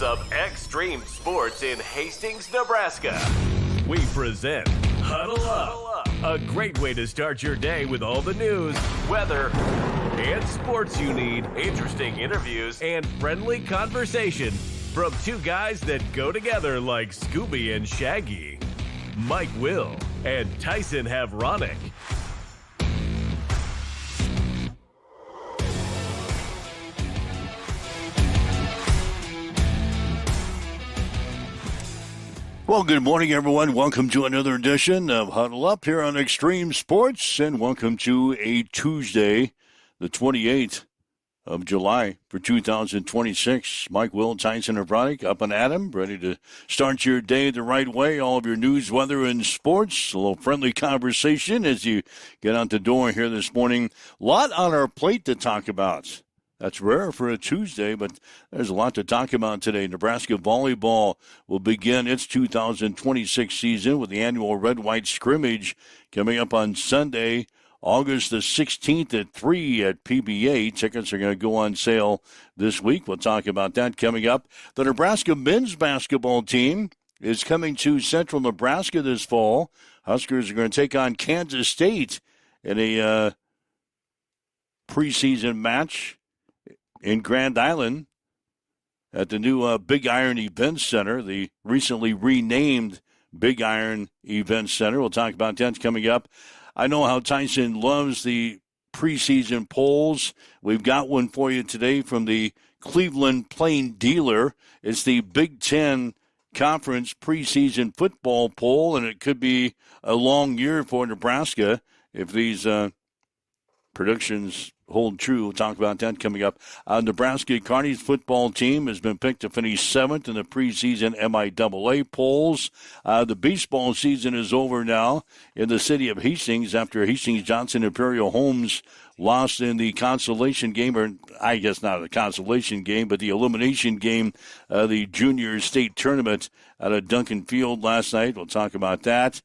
Of extreme sports in Hastings, Nebraska. We present Huddle Up, a great way to start your day with all the news, weather, and sports you need, interesting interviews, and friendly conversation from two guys that go together like Scooby and Shaggy, Mike Will and Tyson Havronic. Well, good morning, everyone. Welcome to another edition of Huddle Up here on Extreme Sports, and welcome to a Tuesday, the 28th of July for 2026. Mike Will, Tyson Havronic, up and at 'em, ready to start your day the right way. All of your news, weather, and sports. A little friendly conversation as you get out the door here this morning. A lot on our plate to talk about. That's rare for a Tuesday, but there's a lot to talk about today. Nebraska volleyball will begin its 2026 season with the annual red-white scrimmage coming up on Sunday, August the 16th at 3 at PBA. Tickets are going to go on sale this week. We'll talk about that coming up. The Nebraska men's basketball team is coming to Central Nebraska this fall. Huskers are going to take on Kansas State in a preseason match in Grand Island at the new Big Iron Event Center, the recently renamed Big Iron Event Center. We'll talk about that coming up. I know how Tyson loves the preseason polls. We've got one for you today from the Cleveland Plain Dealer. It's the Big Ten Conference preseason football poll, and it could be a long year for Nebraska if these predictions hold true. We'll talk about that coming up. Nebraska Kearney's football team has been picked to finish 7th in the preseason MIAA polls. The baseball season is over now in the city of Hastings after Hastings-Johnson Imperial Homes lost in the consolation game, or I guess not the consolation game, but the elimination game, the junior state tournament out of Duncan Field last night. We'll talk about that.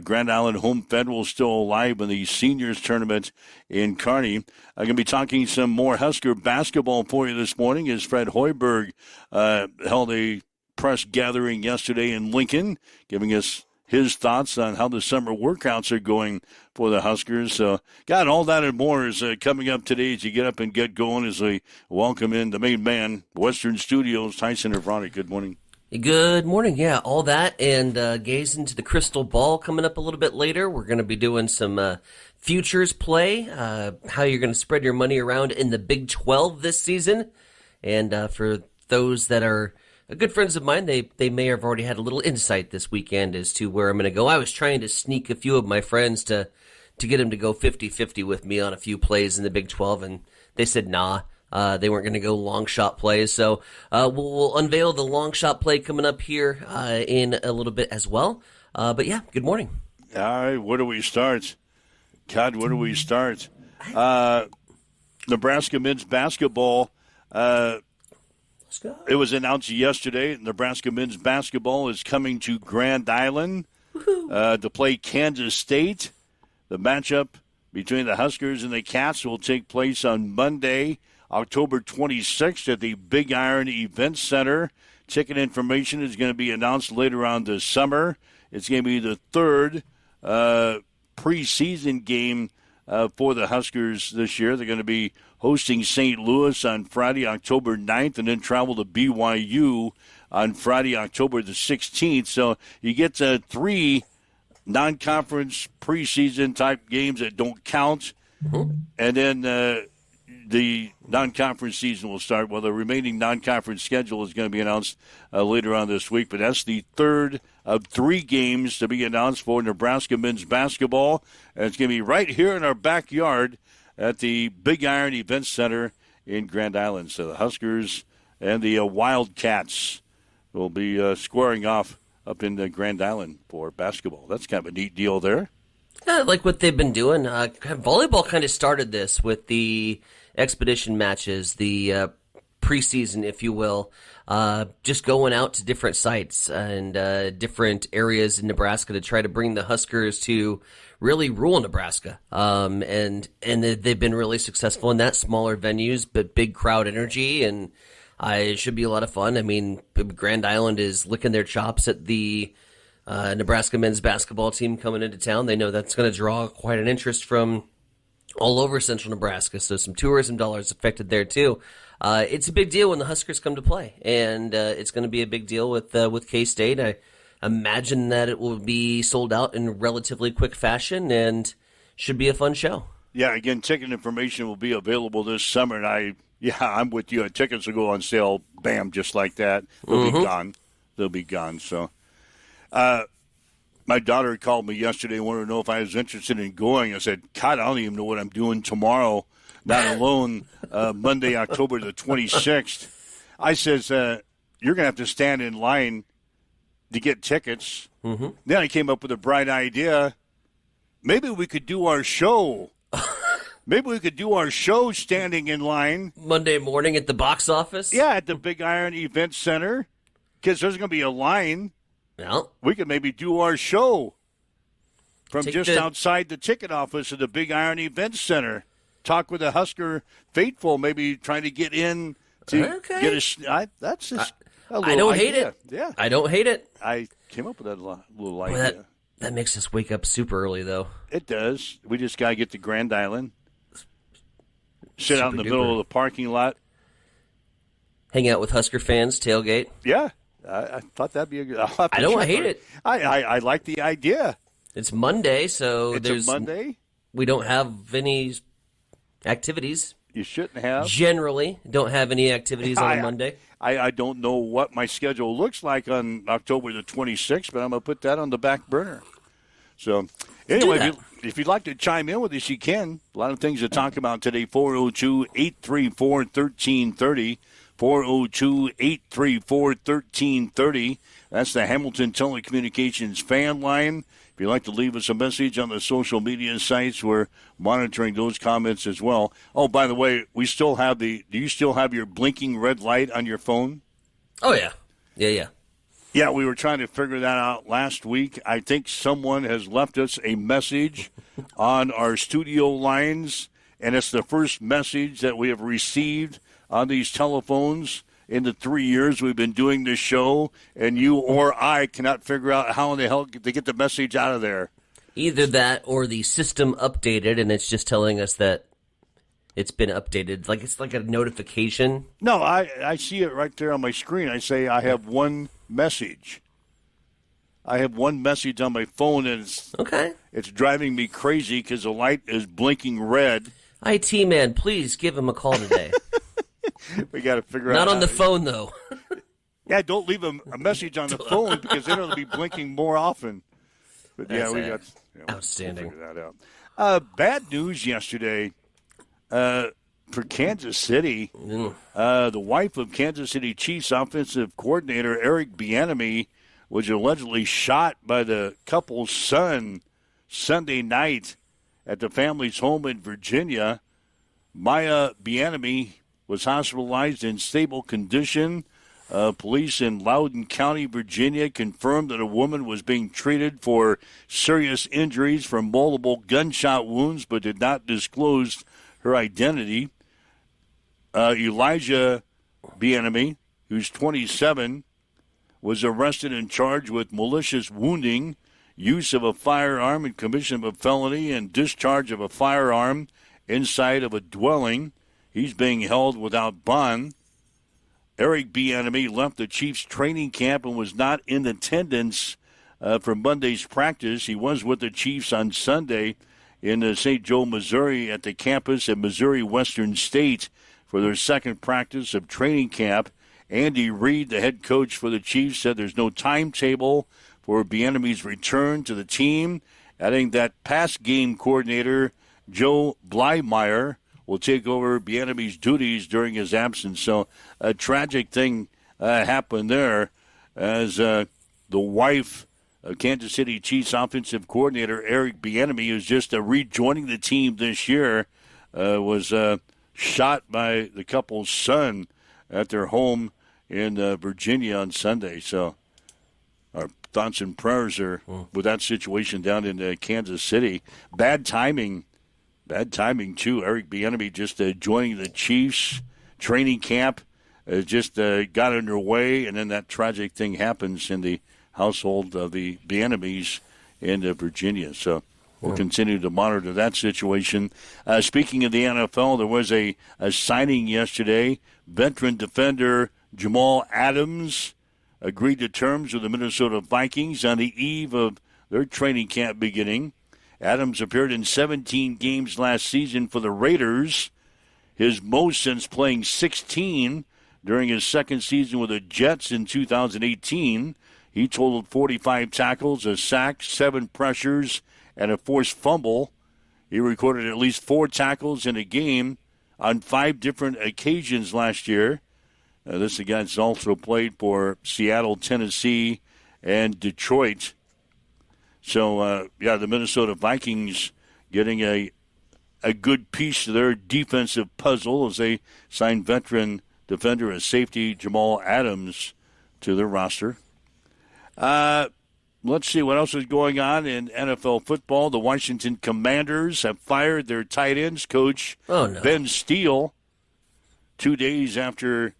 Grand Island Home Federal still alive in the seniors tournament in Kearney. I'm going to be talking some more Husker basketball for you this morning as Fred Hoiberg held a press gathering yesterday in Lincoln, giving us his thoughts on how the summer workouts are going for the Huskers. So, got all that and more is coming up today as you get up and get going as we welcome in the main man, Western Studios, Tyson Havronic. Good morning. Good morning. Yeah, all that and gaze into the crystal ball coming up a little bit later. We're going to be doing some futures play, how you're going to spread your money around in the Big 12 this season. And for those that are good friends of mine, they may have already had a little insight this weekend as to where I'm going to go. I was trying to sneak a few of my friends to get them to go 50-50 with me on a few plays in the Big 12, and they said nah. They weren't going to go long shot plays. So we'll unveil the long shot play coming up here in a little bit as well. But yeah, good morning. All right, where do we start? God, where do we start? Nebraska men's basketball. Let's go. It was announced yesterday Nebraska men's basketball is coming to Grand Island to play Kansas State. The matchup between the Huskers and the Cats will take place on Monday, October 26th at the Big Iron Event Center. Ticket information is going to be announced later on this summer. It's going to be the third preseason game for the Huskers this year. They're going to be hosting St. Louis on Friday, October 9th, and then travel to BYU on Friday, October the 16th. So you get 3 non-conference preseason type games that don't count, and then the non-conference season will start. Well, the remaining non-conference schedule is going to be announced later on this week, but that's the third of 3 games to be announced for Nebraska men's basketball. And it's going to be right here in our backyard at the Big Iron Event Center in Grand Island. So the Huskers and the Wildcats will be squaring off up in Grand Island for basketball. That's kind of a neat deal there. Yeah, I like what they've been doing. Volleyball kind of started this with the expedition matches, the preseason, if you will, just going out to different sites and different areas in Nebraska to try to bring the Huskers to really rule Nebraska. And they've been really successful in that, smaller venues, but big crowd energy. And It should be a lot of fun. I mean, Grand Island is licking their chops at the Nebraska men's basketball team coming into town. They know that's going to draw quite an interest from all over central Nebraska, so some tourism dollars affected there too. It's a big deal when the Huskers come to play, and it's going to be a big deal with K-State. I imagine that it will be sold out in relatively quick fashion and should be a fun show. Yeah, again, ticket information will be available this summer, and I'm with you. Tickets will go on sale, bam, just like that. They'll be gone. They'll be gone. So, my daughter called me yesterday and wanted to know if I was interested in going. I said, God, I don't even know what I'm doing tomorrow, not alone, Monday, October the 26th. I says, you're going to have to stand in line to get tickets. Mm-hmm. Then I came up with a bright idea. Maybe we could do our show. Maybe we could do our show standing in line. Monday morning at the box office? Yeah, at the Big Iron Event Center. Because there's going to be a line. Well, we could maybe do our show from just outside the ticket office of the Big Iron Event Center. Talk with a Husker faithful, maybe trying to get in to get a. That's just a little I don't idea. hate it. Yeah, I don't hate it. I came up with that little Boy, idea. That makes us wake up super early, though. It does. We just got to get to Grand Island, sit out in the middle of the parking lot, hang out with Husker fans, tailgate. Yeah. I thought that'd be a good. I don't hate it. I like the idea. It's Monday, so it's a Monday. We don't have any activities. You shouldn't have. Generally, don't have any activities on a Monday. I don't know what my schedule looks like on October the 26th, but I'm going to put that on the back burner. So, anyway, if you'd like to chime in with us, you can. A lot of things to talk about today. 402-834-1330. 402-834-1330. That's the Hamilton Telecommunications fan line. If you'd like to leave us a message on the social media sites, we're monitoring those comments as well. Oh, by the way, do you still have your blinking red light on your phone? Oh, yeah. Yeah. Yeah, we were trying to figure that out last week. I think someone has left us a message on our studio lines, and it's the first message that we have received on these telephones in the 3 years we've been doing this show, and you or I cannot figure out how in the hell they get the message out of there. Either that or the system updated, and it's just telling us that it's been updated. It's like a notification. No, I see it right there on my screen. I say I have one message. I have one message on my phone, and it's driving me crazy because the light is blinking red. IT man, please give him a call today. We got to figure out. Not on the phone, though. Yeah, don't leave a message on the phone because then it'll be blinking more often. But outstanding. We'll figure that out. Bad news yesterday for Kansas City. The wife of Kansas City Chiefs offensive coordinator Eric Bieniemy was allegedly shot by the couple's son Sunday night at the family's home in Virginia. Maya Bieniemy was hospitalized in stable condition. Police in Loudoun County, Virginia, confirmed that a woman was being treated for serious injuries from multiple gunshot wounds, but did not disclose her identity. Elijah Bieniemy, who's 27, was arrested and charged with malicious wounding, use of a firearm in commission of a felony, and discharge of a firearm inside of a dwelling. He's being held without bond. Eric Bieniemy left the Chiefs training camp and was not in attendance for Monday's practice. He was with the Chiefs on Sunday in St. Joe, Missouri, at the campus at Missouri Western State for their second practice of training camp. Andy Reid, the head coach for the Chiefs, said there's no timetable for Bieniemy's return to the team, adding that pass game coordinator Joe Blymeyer will take over Bieniemy's duties during his absence. So a tragic thing happened there as the wife of Kansas City Chiefs offensive coordinator Eric Bieniemy, who's just rejoining the team this year, was shot by the couple's son at their home in Virginia on Sunday. So our thoughts and prayers are with that situation down in Kansas City. Bad timing, too. Eric Bieniemy just joining the Chiefs training camp just got underway, and then that tragic thing happens in the household of the Bieniemys in Virginia. So we'll continue to monitor that situation. Speaking of the NFL, there was a signing yesterday. Veteran defender Jamal Adams agreed to terms with the Minnesota Vikings on the eve of their training camp beginning. Adams appeared in 17 games last season for the Raiders, his most since playing 16 during his second season with the Jets in 2018. He totaled 45 tackles, a sack, 7 pressures, and a forced fumble. He recorded at least 4 tackles in a game on 5 different occasions last year. This guy's also played for Seattle, Tennessee, and Detroit. So, the Minnesota Vikings getting a good piece of their defensive puzzle as they sign veteran defender and safety Jamal Adams to their roster. Let's see what else is going on in NFL football. The Washington Commanders have fired their tight ends coach, Ben Steele, 2 days after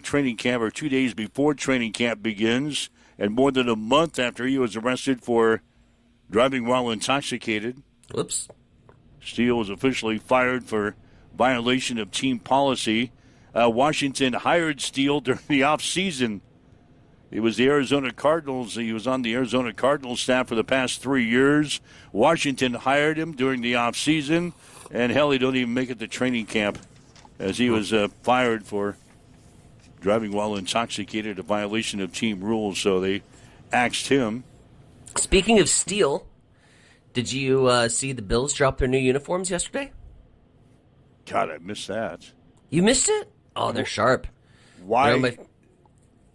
training camp, or 2 days before training camp begins, and more than a month after he was arrested for driving while intoxicated. Whoops. Steele was officially fired for violation of team policy. Washington hired Steele during the offseason. He was the Arizona Cardinals. He was on the Arizona Cardinals staff for the past 3 years. Washington hired him during the offseason, and hell, he don't even make it to training camp as he was fired for driving while intoxicated, a violation of team rules, so they axed him. Speaking of Steele, did you see the Bills drop their new uniforms yesterday? God, I missed that. You missed it? Oh, they're sharp. Why?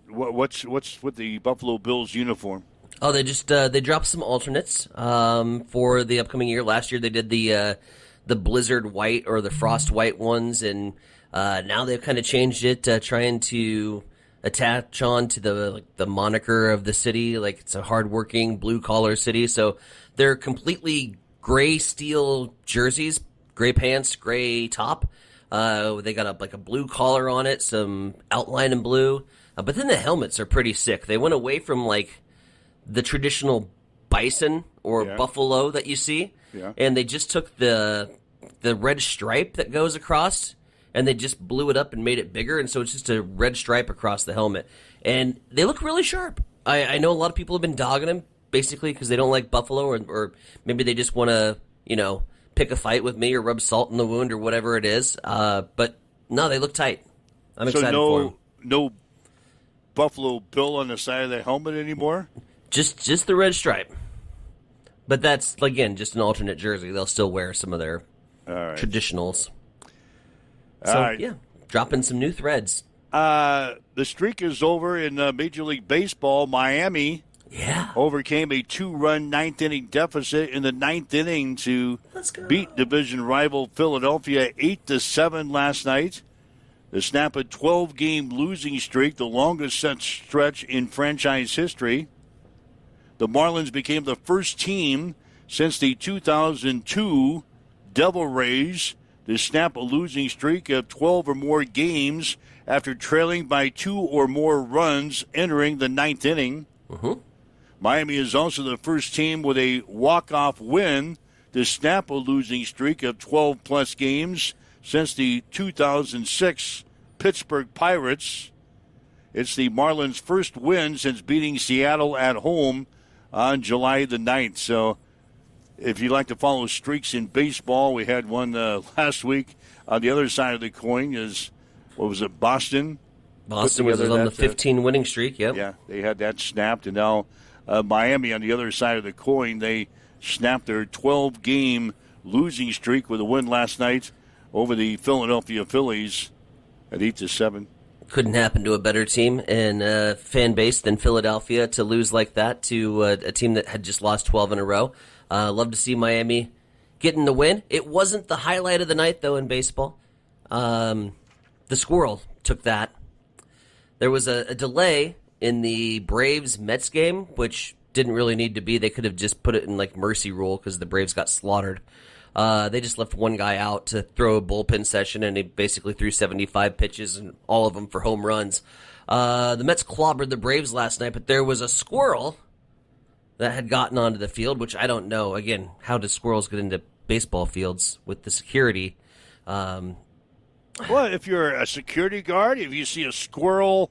What's with the Buffalo Bills uniform? Oh, they just they dropped some alternates for the upcoming year. Last year they did the Blizzard white or the Frost white ones, and now they've kind of changed it, trying to attach on to the moniker of the city, like it's a hardworking blue collar city. So they're completely gray steel jerseys, gray pants, gray top. They got a blue collar on it, some outline in blue. But then the helmets are pretty sick. They went away from the traditional bison or buffalo that you see, and they just took the red stripe that goes across, and they just blew it up and made it bigger, and so it's just a red stripe across the helmet. And they look really sharp. I know a lot of people have been dogging them, basically because they don't like buffalo, or maybe they just want to, pick a fight with me or rub salt in the wound or whatever it is. But no, they look tight. I'm excited for them. No Buffalo Bill on the side of the helmet anymore? Just the red stripe. But that's, again, just an alternate jersey. They'll still wear some of their traditionals. So, dropping some new threads. The streak is over in Major League Baseball. Miami overcame a 2-run ninth-inning deficit in the ninth inning to beat division rival Philadelphia 8-7 last night. To snap a 12-game losing streak, the longest such stretch in franchise history. The Marlins became the first team since the 2002 Devil Rays to snap a losing streak of 12 or more games after trailing by 2 or more runs entering the ninth inning. Miami is also the first team with a walk-off win to snap a losing streak of 12-plus games since the 2006 Pittsburgh Pirates. It's the Marlins' first win since beating Seattle at home on July the 9th. So if you'd like to follow streaks in baseball, we had one last week. On the other side of the coin is, Boston? Boston was on the 15-winning streak, Yeah, they had that snapped. And now Miami on the other side of the coin, they snapped their 12-game losing streak with a win last night over the Philadelphia Phillies at 8-7. Couldn't happen to a better team and fan base than Philadelphia to lose like that to a team that had just lost 12 in a row. Love to see Miami getting the win. It wasn't the highlight of the night, though, in baseball. The squirrel took that. There was a delay in the Braves-Mets game, which didn't really need to be. They could have just put it in mercy rule because the Braves got slaughtered. They just left one guy out to throw a bullpen session, and he basically threw 75 pitches, and all of them for home runs. The Mets clobbered the Braves last night, but there was a squirrel that had gotten onto the field, which I don't know. Again, how do squirrels get into baseball fields with the security? Well, if you're a security guard, if you see a squirrel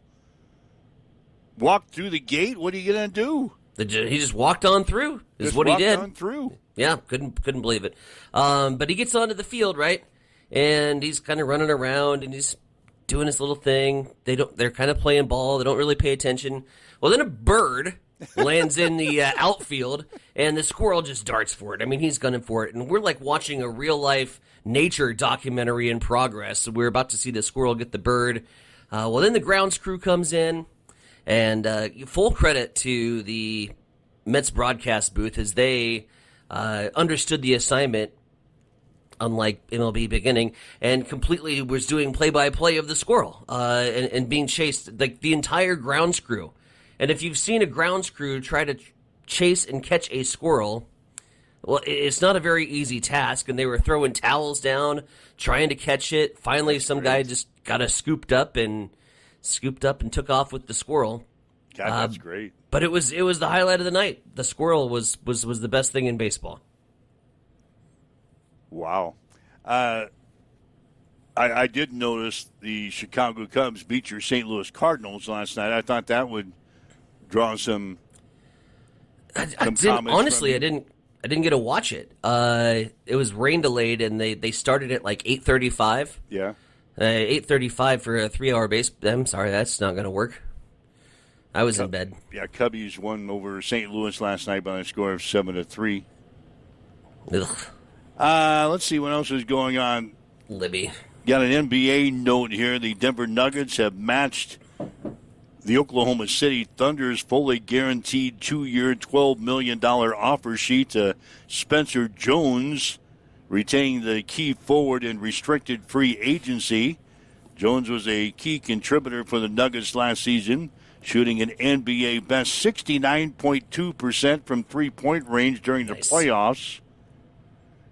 walk through the gate, what are you going to do? He just walked on through, is what he did. On through. Yeah, couldn't believe it. But he gets onto the field, right? And he's kind of running around, and he's doing his little thing. They're kind of playing ball. They don't really pay attention. Well, then a bird lands in the outfield, and the squirrel just darts for it. I mean, he's gunning for it. And we're like watching a real-life nature documentary in progress. So we're about to see the squirrel get the bird. Well, then the grounds crew comes in, and full credit to the Mets broadcast booth as they understood the assignment, unlike MLB beginning, and completely was doing play-by-play of the squirrel and being chased, like the entire grounds crew. And if you've seen a grounds crew try to chase and catch a squirrel, well, it's not a very easy task, and they were throwing towels down, trying to catch it. Finally, some guy just got scooped up and took off with the squirrel. God, that's great. But it was the highlight of the night. The squirrel was the best thing in baseball. Wow. I did notice the Chicago Cubs beat your St. Louis Cardinals last night. I thought that would draw some comments. Honestly, I didn't get to watch it. It was rain delayed, and they started at like 8:35. Yeah. 8:35 for a 3-hour base. I'm sorry, that's not going to work. I was in bed. Yeah, Cubbies won over St. Louis last night by a score of 7-3. Let's see what else is going on. Libby. Got an NBA note here. The Denver Nuggets have matched the Oklahoma City Thunder's fully guaranteed 2-year, $12 million offer sheet to Spencer Jones, retaining the key forward in restricted free agency. Jones was a key contributor for the Nuggets last season, shooting an NBA best 69.2% from three-point range during the playoffs.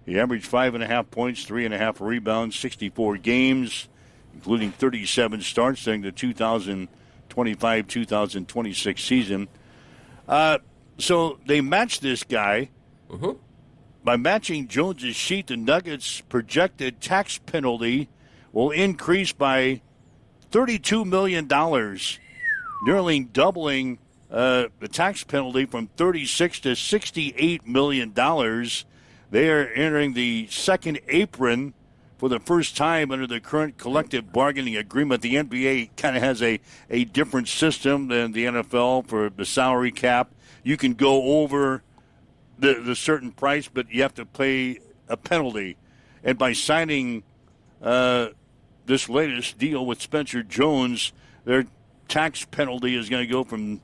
He averaged 5.5 points, 3.5 rebounds, 64 games, including 37 starts during the 2025-2026 season. So they matched this guy. Mm-hmm. By matching Jones's sheet, the Nuggets' projected tax penalty will increase by $32 million, nearly doubling the tax penalty from $36 to $68 million. They are entering the second apron for the first time under the current collective bargaining agreement. The NBA kind of has a different system than the NFL for the salary cap. You can go over the certain price, but you have to pay a penalty. And by signing this latest deal with Spencer Jones, their tax penalty is going to go from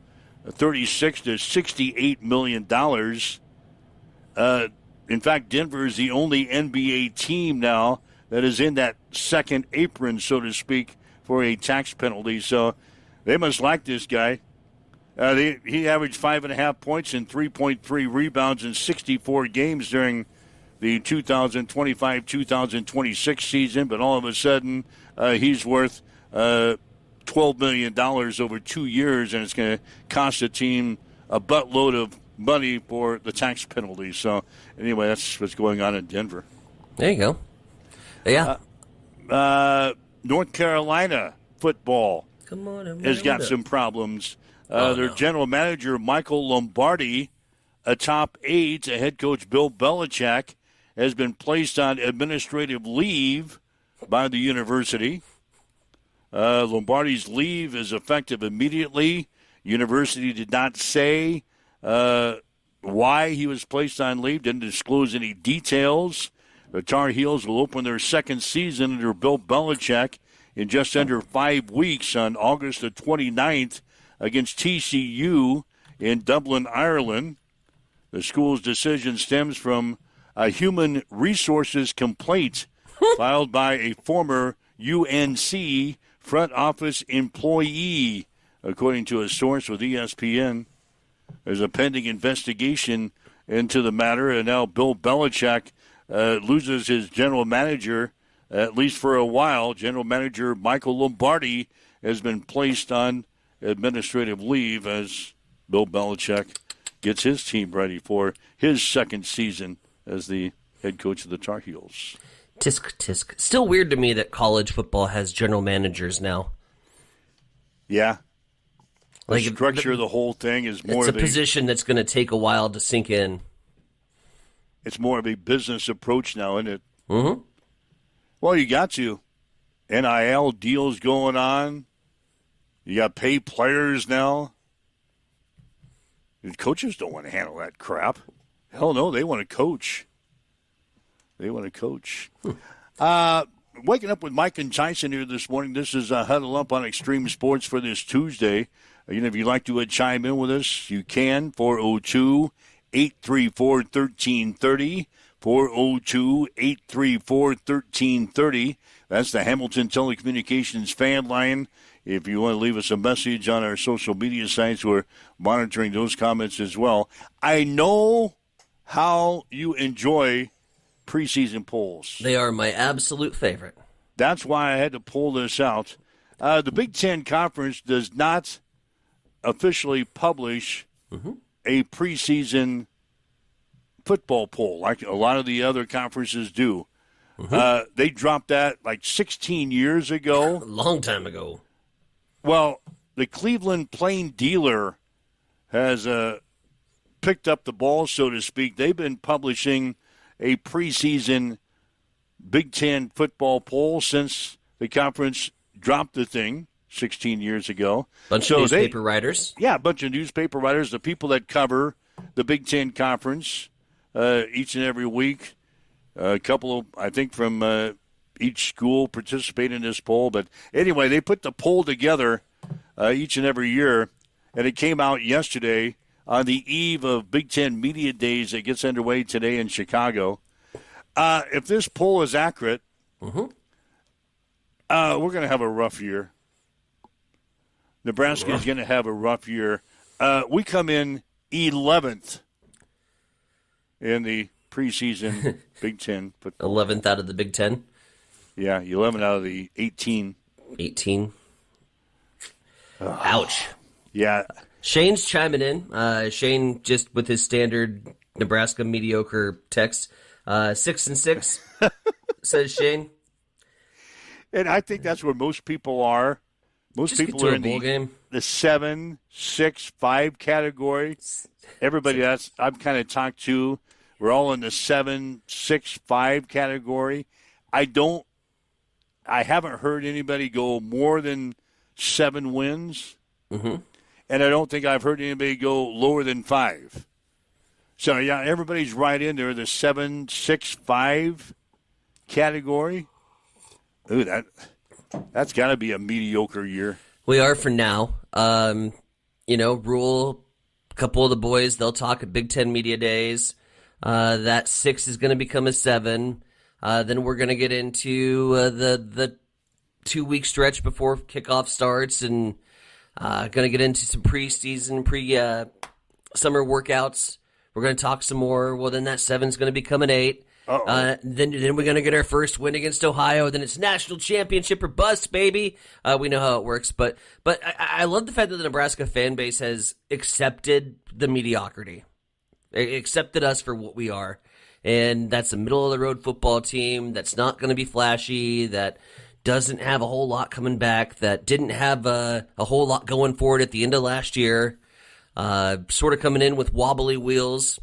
$36 to $68 million. In fact, Denver is the only NBA team now that is in that second apron, so to speak, for a tax penalty. So they must like this guy. He averaged 5.5 points and 3.3 rebounds in 64 games during the 2025-2026 season, but all of a sudden he's worth $12 million over 2 years, and it's going to cost the team a buttload of money for the tax penalty. So anyway, that's what's going on in Denver. There you go. Yeah. North Carolina football Come on, has got some problems. Their general manager, Michael Lombardi, a top aide to head coach Bill Belichick, has been placed on administrative leave by the university. Lombardi's leave is effective immediately. University did not say why he was placed on leave, didn't disclose any details. The Tar Heels will open their second season under Bill Belichick in just under 5 weeks on August the 29th against TCU in Dublin, Ireland. The school's decision stems from a human resources complaint filed by a former UNC front office employee, according to a source with ESPN. There's a pending investigation into the matter, and now Bill Belichick loses his general manager, at least for a while. General manager Michael Lombardi has been placed on administrative leave as Bill Belichick gets his team ready for his second season as the head coach of the Tar Heels. Tisk, tisk. Still weird to me that college football has general managers now. Yeah. The Like structure of the whole thing is more it's a position that's going to take a while to sink in. It's more of a business approach now, isn't it? Mm-hmm. Well, you got to. NIL deals going on. You got pay players now. And coaches don't want to handle that crap. Hell no, they want to coach. They want to coach. Waking up with Mike and Tyson here this morning. This is Huddle Up on Extreme Sports for this Tuesday. If you'd like to chime in with us, you can. 402-834-1330. 402-834-1330. That's the Hamilton Telecommunications fan line. If you want to leave us a message on our social media sites, we're monitoring those comments as well. I know how you enjoy preseason polls. They are my absolute favorite. That's why I had to pull this out. The Big Ten Conference does not officially publish a preseason football poll like a lot of the other conferences do. They dropped that like 16 years ago. A long time ago. Well, the Cleveland Plain Dealer has picked up the ball, so to speak. They've been publishing a preseason Big Ten football poll since the conference dropped the thing 16 years ago. Bunch of newspaper writers. Yeah, a bunch of newspaper writers, the people that cover the Big Ten Conference each and every week. A couple of, I think, from each school participate in this poll. But anyway, they put the poll together each and every year, and it came out yesterday on the eve of Big Ten Media Days that gets underway today in Chicago. If this poll is accurate, we're going to have a rough year. Nebraska is going to have a rough year. We come in 11th in the preseason Big Ten football. 11th out of the Big Ten. Yeah, 11 out of the 18. 18. Ouch. Yeah. Shane's chiming in. Shane, just with his standard Nebraska mediocre text, 6-6, says Shane. And I think that's where most people are. Most Just people get to are a in bowl game. the 7, 6, 5 category. Everybody that's I've kind of talked to, we're all in the 7, 6, 5 category. I haven't heard anybody go more than 7 wins. And I don't think I've heard anybody go lower than 5. So, yeah, everybody's right in there, the 7, 6, 5 category. Ooh, that's got to be a mediocre year. We are for now. Rule, a couple of the boys, they'll talk at Big Ten Media Days. That 6 is going to become a 7. Then we're going to get into the 2-week stretch before kickoff starts and going to get into some preseason, summer workouts. We're going to talk some more. Well, then that 7 is going to become an 8. Then we're going to get our first win against Ohio. Then it's national championship or bust, baby. We know how it works. But I love the fact that the Nebraska fan base has accepted the mediocrity. Accepted us for what we are. And that's a middle-of-the-road football team that's not going to be flashy, that doesn't have a whole lot coming back, that didn't have a whole lot going for it at the end of last year, sort of coming in with wobbly wheels.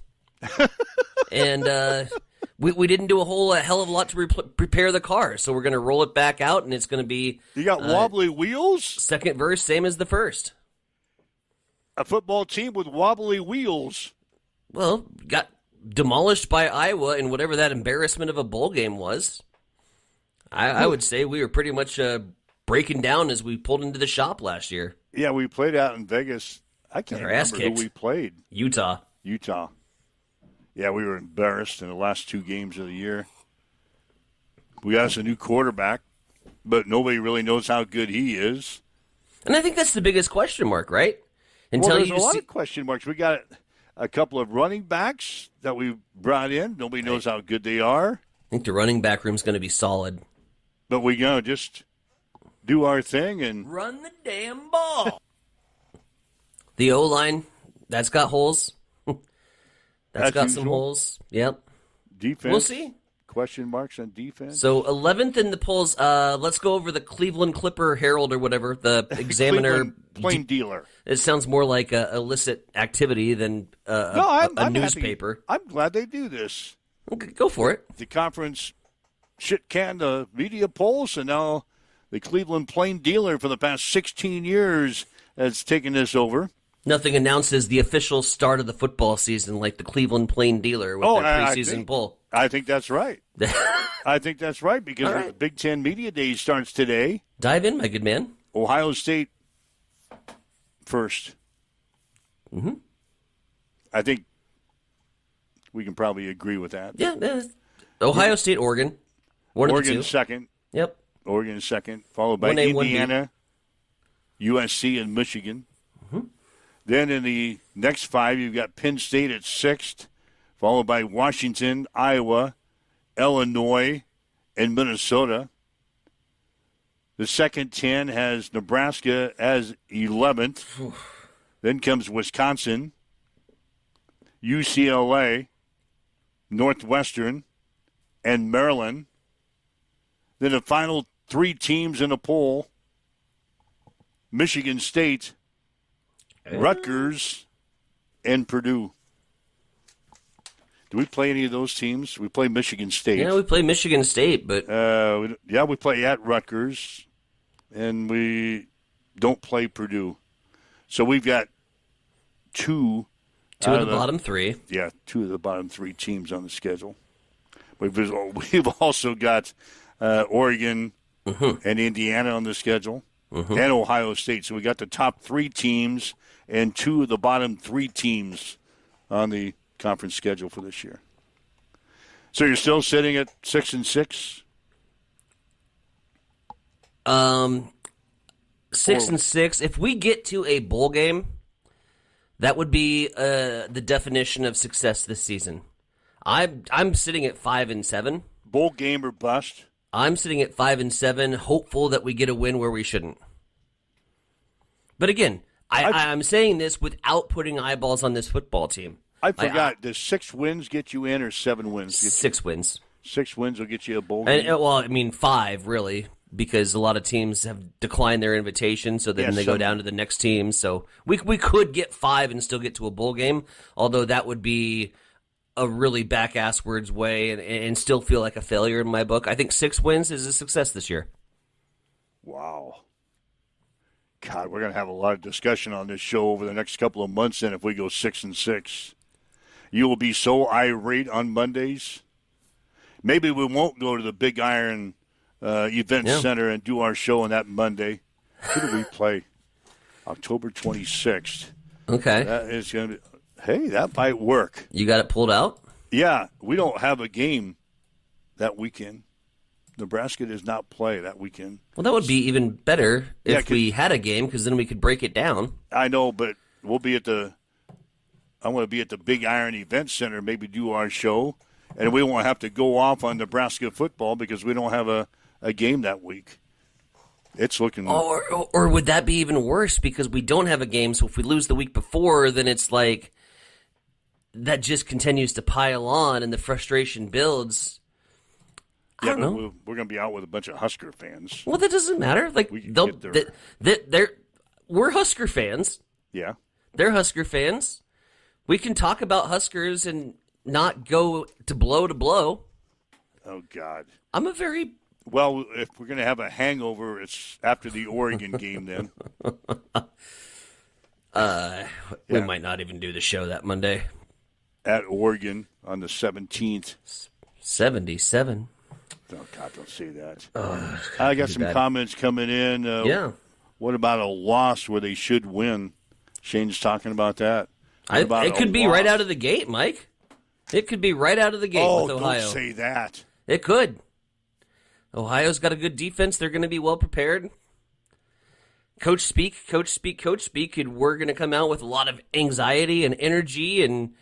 And we didn't do a hell of a lot to prepare the car, so we're going to roll it back out, and it's going to be... You got wobbly wheels? Second verse, same as the first. A football team with wobbly wheels. Well, got demolished by Iowa in whatever that embarrassment of a bowl game was. I would say we were pretty much breaking down as we pulled into the shop last year. Yeah, we played out in Vegas. I can't remember who we played. Utah. Yeah, we were embarrassed in the last 2 games of the year. We got us a new quarterback, but nobody really knows how good he is. And I think that's the biggest question mark, right? There's a lot of question marks. We got a couple of running backs that we brought in. Nobody knows how good they are. I think the running back room's going to be solid. But we're going to just do our thing and run the damn ball. The O-line, that's got holes. That's got some holes. Yep. Defense. We'll see. Question marks on defense. So 11th in the polls. Let's go over the Cleveland Clipper Herald or whatever, the Examiner. Plain dealer. It sounds more like a illicit activity than a newspaper. Happy. I'm glad they do this. Okay, go for it. The conference shit-canned the media polls, and now the Cleveland Plain Dealer for the past 16 years has taken this over. Nothing announces the official start of the football season like the Cleveland Plain Dealer with their preseason poll. I think that's right. I think that's right because the Big Ten Media Day starts today. Dive in, my good man. Ohio State first. Mm-hmm. I think we can probably agree with that. Yeah. Ohio State, Oregon. Oregon second. Yep. Oregon second, followed by 1A, Indiana, USC, and Michigan. Mm-hmm. Then in the next 5, you've got Penn State at 6th, followed by Washington, Iowa, Illinois, and Minnesota. The second 10 has Nebraska as 11th. Then comes Wisconsin, UCLA, Northwestern, and Maryland. Then the final 3 teams in the poll, Michigan State, Rutgers, and Purdue. Do we play any of those teams? We play Michigan State. Yeah, we play Michigan State, but... we play at Rutgers, and we don't play Purdue. So we've got two of the bottom 3. Yeah, 2 of the bottom 3 teams on the schedule. We've also got Oregon and Indiana on the schedule, and Ohio State. So we got the top 3 teams and 2 of the bottom 3 teams on the conference schedule for this year. So you're still sitting at 6-6? 6-6. If we get to a bowl game, that would be the definition of success this season. I'm sitting at 5-7. Bowl game or bust? I'm sitting at 5-7, hopeful that we get a win where we shouldn't. But again, I'm saying this without putting eyeballs on this football team. I forgot. Does 6 wins get you in or 7 wins? 6 wins. 6 wins will get you a bowl game? Well, I mean 5, really, because a lot of teams have declined their invitation, so then they go down to the next team. So we could get 5 and still get to a bowl game, although that would be a really back-asswards way and still feel like a failure in my book. I think 6 wins is a success this year. Wow. God, we're going to have a lot of discussion on this show over the next couple of months then if we go 6-6. You will be so irate on Mondays. Maybe we won't go to the Big Iron Event Center and do our show on that Monday. Who do we play? October 26th. Okay. That is going to be... Hey, that might work. You got it pulled out? Yeah, we don't have a game that weekend. Nebraska does not play that weekend. Well, that would be even better if we had a game, because then we could break it down. I know, but we'll be at the... I want to be at the Big Iron Event Center, maybe do our show, and we won't have to go off on Nebraska football because we don't have a game that week. It's looking... Or would that be even worse because we don't have a game, so if we lose the week before, then it's like... that just continues to pile on and the frustration builds. I don't know. We're going to be out with a bunch of Husker fans. Well, that doesn't matter. Like we're Husker fans. Yeah. They're Husker fans. We can talk about Huskers and not go to blow. Oh, God. I'm a very... Well, if we're going to have a hangover, it's after the Oregon game then. We might not even do the show that Monday. At Oregon on the 17th. 77. Oh, God, don't say that. I got some comments coming in. What about a loss where they should win? Shane's talking about that. It could be right out of the gate, Mike. It could be right out of the gate with Ohio. Don't say that. It could. Ohio's got a good defense. They're going to be well prepared. Coach speak, and we're going to come out with a lot of anxiety and energy and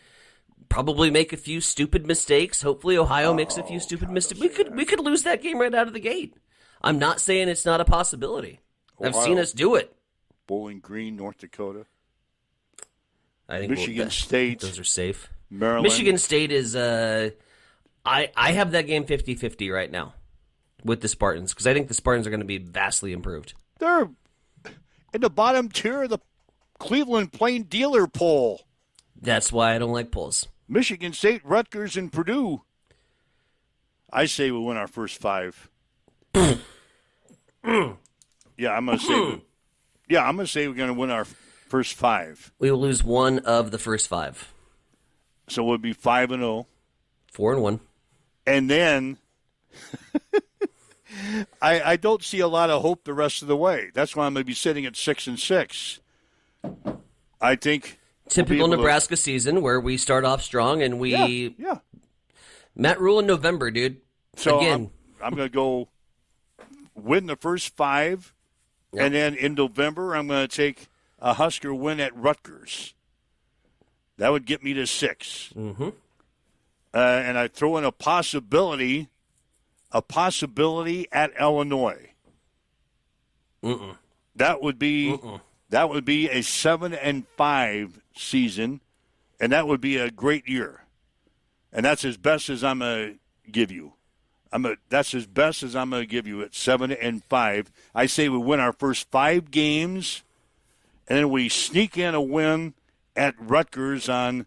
probably make a few stupid mistakes. Hopefully Ohio makes a few stupid mistakes. We could lose that game right out of the gate. I'm not saying it's not a possibility. I've seen us do it. Bowling Green, North Dakota. I think Michigan State. Those are safe. Maryland. Michigan State is I have that game 50-50 right now with the Spartans because I think the Spartans are going to be vastly improved. They're in the bottom tier of the Cleveland Plain Dealer poll. That's why I don't like polls. Michigan State, Rutgers, and Purdue. I say we win our first 5. Yeah, I'm going to say. I'm going to say we're going to win our first 5. We will lose one of the first 5. So we'll be 5-0, 4-1, and then I don't see a lot of hope the rest of the way. That's why I'm going to be sitting at 6-6. I think typical Nebraska season where we start off strong and we Matt Rule in November, dude. So again, I'm going to go win the first 5, and then in November I'm going to take a Husker win at Rutgers. That would get me to 6. Mm-hmm. And I throw in a possibility at Illinois. Mm-mm. That would be a 7-5 season, and that would be a great year. And that's as best as I'm going to give you. That's as best as I'm going to give you at 7-5. I say we win our first 5 games, and then we sneak in a win at Rutgers on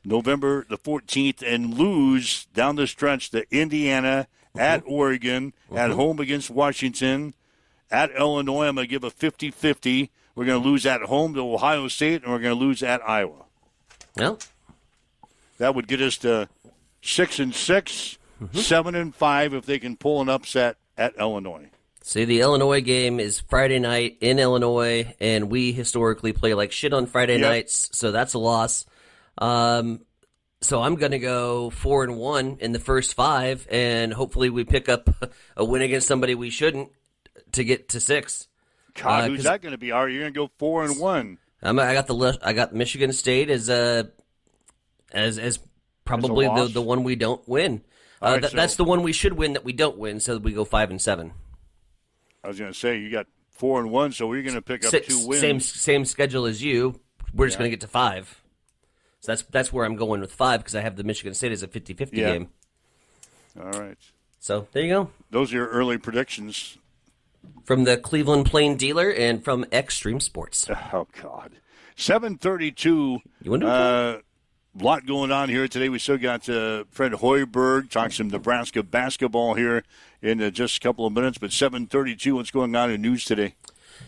November the 14th and lose down the stretch to Indiana, at Oregon, at home against Washington, at Illinois. I'm going to give a 50-50. We're going to lose at home to Ohio State, and we're going to lose at Iowa. Well, that would get us to 6-6, 7-5 if they can pull an upset at Illinois. See, the Illinois game is Friday night in Illinois, and we historically play like shit on Friday nights, so that's a loss. So I'm going to go 4-1 in the first 5, and hopefully we pick up a win against somebody we shouldn't to get to 6. God, who's that going to be? Are you going to go 4-1? I got Michigan State as probably the one we don't win. Right, that's the one we should win that we don't win, so we go 5-7. I was going to say, you got 4-1, so we're going to pick up 2 wins. Same schedule as you. We're just going to get to 5. So that's where I'm going with 5 because I have the Michigan State as a 50-50 game. All right. So there you go. Those are your early predictions. From the Cleveland Plain Dealer and from Extreme Sports. Oh, God. 7:32. You want to do a lot going on here today. We still got Fred Hoiberg talking some Nebraska basketball here in just a couple of minutes. But 7:32, what's going on in news today?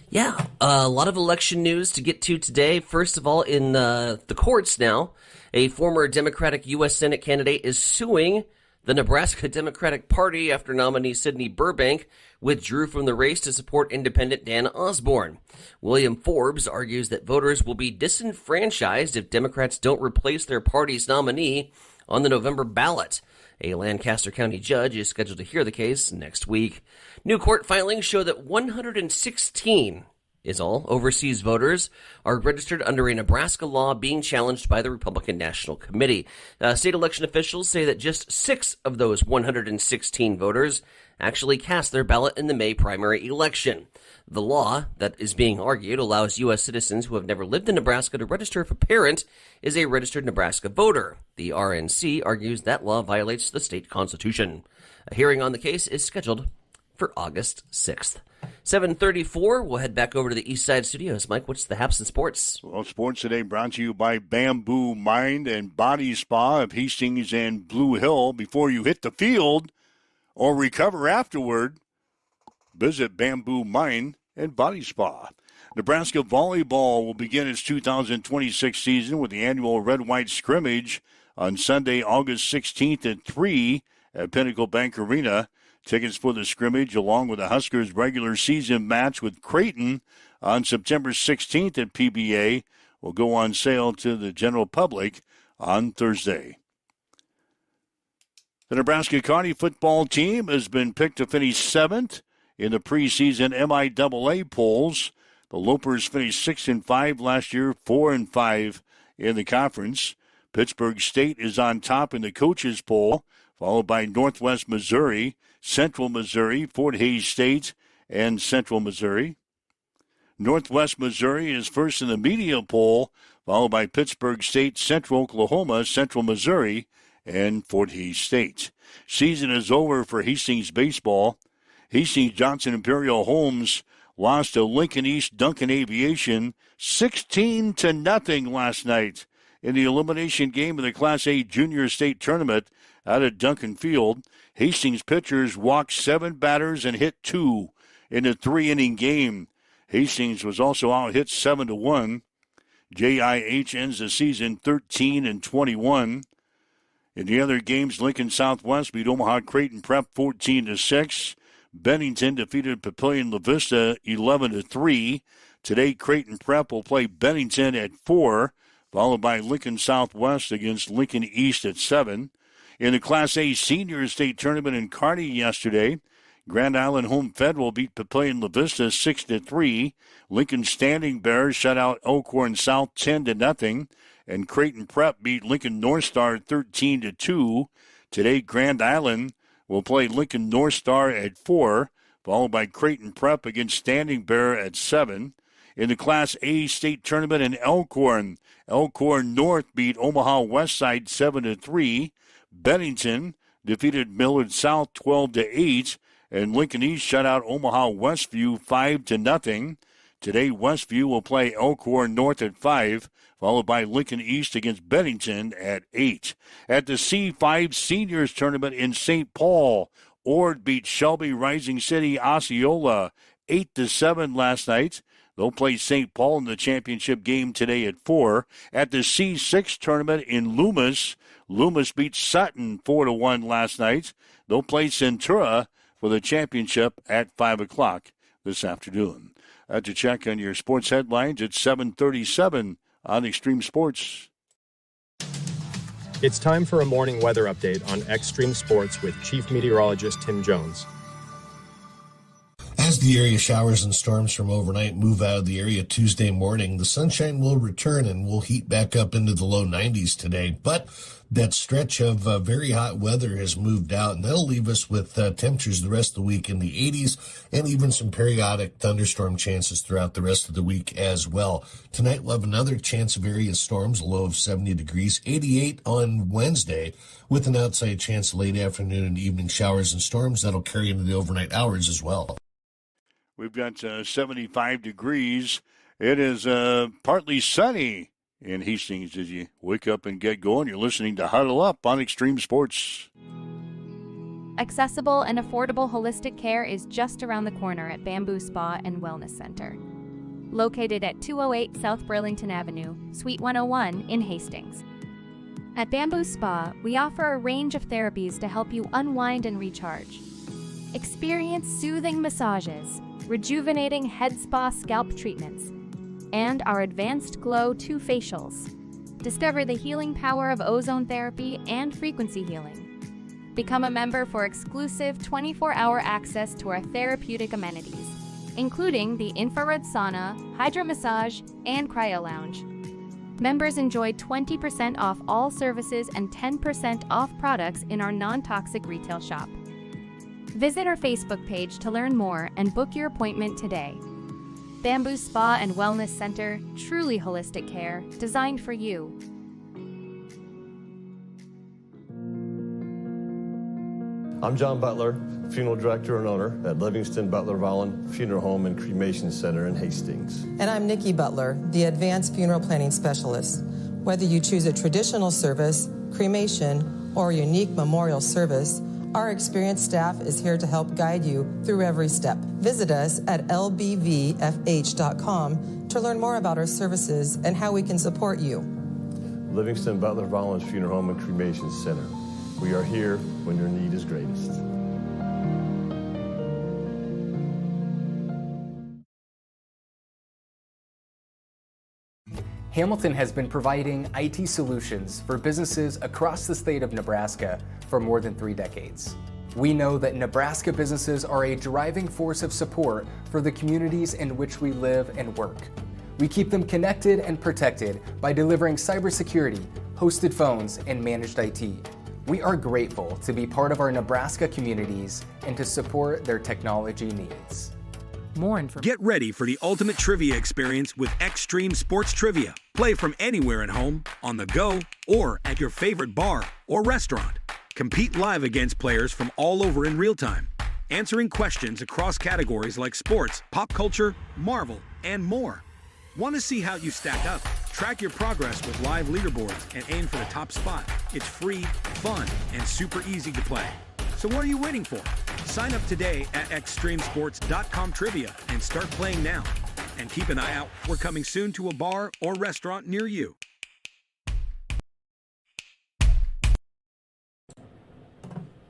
Yeah, a lot of election news to get to today. First of all, in the courts now, a former Democratic U.S. Senate candidate is suing the Nebraska Democratic Party after nominee Sidney Burbank withdrew from the race to support independent Dan Osborne. William Forbes argues that voters will be disenfranchised if Democrats don't replace their party's nominee on the November ballot. A Lancaster County judge is scheduled to hear the case next week. New court filings show that 116 overseas voters are registered under a Nebraska law being challenged by the Republican National Committee. State election officials say that just 6 of those 116 voters actually cast their ballot in the May primary election. The law that is being argued allows U.S. citizens who have never lived in Nebraska to register if a parent is a registered Nebraska voter. The RNC argues that law violates the state constitution. A hearing on the case is scheduled for August 6th. 7:34, we'll head back over to the East Side Studios. Mike, what's the haps in sports? Well, sports today brought to you by Bamboo Mind and Body Spa of Hastings and Blue Hill. Before you hit the field or recover afterward, visit Bamboo Mind and Body Spa. Nebraska volleyball will begin its 2026 season with the annual Red-White scrimmage on Sunday, August 16th at 3 at Pinnacle Bank Arena. Tickets for the scrimmage, along with the Huskers' regular season match with Creighton on September 16th at PBA, will go on sale to the general public on Thursday. The Nebraska County football team has been picked to finish 7th in the preseason MIAA polls. The Lopers finished 6-5 last year, 4-5 in the conference. Pittsburgh State is on top in the coaches poll, followed by Northwest Missouri, Central Missouri, Fort Hays State, and Central Missouri. Northwest Missouri is first in the media poll, followed by Pittsburgh State, Central Oklahoma, Central Missouri, and Fort Hays State. Season is over for Hastings baseball. Hastings Johnson Imperial Homes lost to Lincoln East Duncan Aviation 16-0 last night in the elimination game of the Class A Junior State Tournament out at Duncan Field. Hastings pitchers walked 7 batters and hit 2 in a 3-inning game. Hastings was also out-hit 7-1. JIH ends the season 13-21. In the other games, Lincoln Southwest beat Omaha Creighton Prep 14-6. Bennington defeated Papillion La Vista 11-3. Today, Creighton Prep will play Bennington at 4, followed by Lincoln Southwest against Lincoln East at 7. In the Class A Senior State Tournament in Kearney yesterday, Grand Island Home Fed will beat Papillion La Vista 6-3. Lincoln Standing Bears shut out Elkhorn South 10-0. And Creighton Prep beat Lincoln North Star 13-2. Today, Grand Island will play Lincoln North Star at 4, followed by Creighton Prep against Standing Bear at 7. In the Class A State Tournament in Elkhorn, Elkhorn North beat Omaha Westside 7-3. Bennington defeated Millard South 12-8. And Lincoln East shut out Omaha Westview 5-0. Today, Westview will play Elkhorn North at 5, followed by Lincoln East against Bennington at 8. At the C5 Seniors Tournament in St. Paul, Ord beat Shelby Rising City Osceola 8-7 last night. They'll play St. Paul in the championship game today at 4. At the C6 Tournament in Loomis, Loomis beat Sutton 4-1 last night. They'll play Centura for the championship at 5 o'clock this afternoon. To check on your sports headlines at 7:37 on Extreme Sports. It's time for a morning weather update on Extreme Sports with Chief Meteorologist Tim Jones. As the area showers and storms from overnight move out of the area Tuesday morning, the sunshine will return and will heat back up into the low 90s today. But that stretch of very hot weather has moved out, and that'll leave us with temperatures the rest of the week in the 80s and even some periodic thunderstorm chances throughout the rest of the week as well. Tonight we'll have another chance of area storms, a low of 70 degrees, 88 on Wednesday, with an outside chance of late afternoon and evening showers and storms that'll carry into the overnight hours as well. We've got 75 degrees. It is partly sunny in Hastings as you wake up and get going. You're listening to Huddle Up on Extreme Sports. Accessible and affordable holistic care is just around the corner at Bamboo Spa and Wellness Center. Located at 208 South Burlington Avenue, Suite 101 in Hastings. At Bamboo Spa, we offer a range of therapies to help you unwind and recharge. Experience soothing massages, rejuvenating head spa scalp treatments, and our Advanced Glow 2 facials. Discover the healing power of ozone therapy and frequency healing. Become a member for exclusive 24-hour access to our therapeutic amenities, including the infrared sauna, hydro massage, and cryo lounge. Members enjoy 20% off all services and 10% off products in our non-toxic retail shop. Visit our Facebook page to learn more and book your appointment today. Bamboo Spa and Wellness Center, truly holistic care, designed for you. I'm John Butler, Funeral Director and Owner at Livingston Butler Volland Funeral Home and Cremation Center in Hastings. And I'm Nikki Butler, the Advanced Funeral Planning Specialist. Whether you choose a traditional service, cremation, or a unique memorial service, our experienced staff is here to help guide you through every step. Visit us at lbvfh.com to learn more about our services and how we can support you. Livingston Butler Volland Funeral Home and Cremation Center. We are here when your need is greatest. Hamilton has been providing IT solutions for businesses across the state of Nebraska for more than 3 decades. We know that Nebraska businesses are a driving force of support for the communities in which we live and work. We keep them connected and protected by delivering cybersecurity, hosted phones, and managed IT. We are grateful to be part of our Nebraska communities and to support their technology needs. More information. Get ready for the ultimate trivia experience with Extreme Sports Trivia. Play from anywhere at home, on the go, or at your favorite bar or restaurant. Compete live against players from all over in real time, answering questions across categories like sports, pop culture, Marvel, and more. Want to see how you stack up? Track your progress with live leaderboards and aim for the top spot. It's free, fun, and super easy to play. So what are you waiting for? Sign up today at extremesports.com trivia and start playing now. And keep an eye out. We're coming soon to a bar or restaurant near you.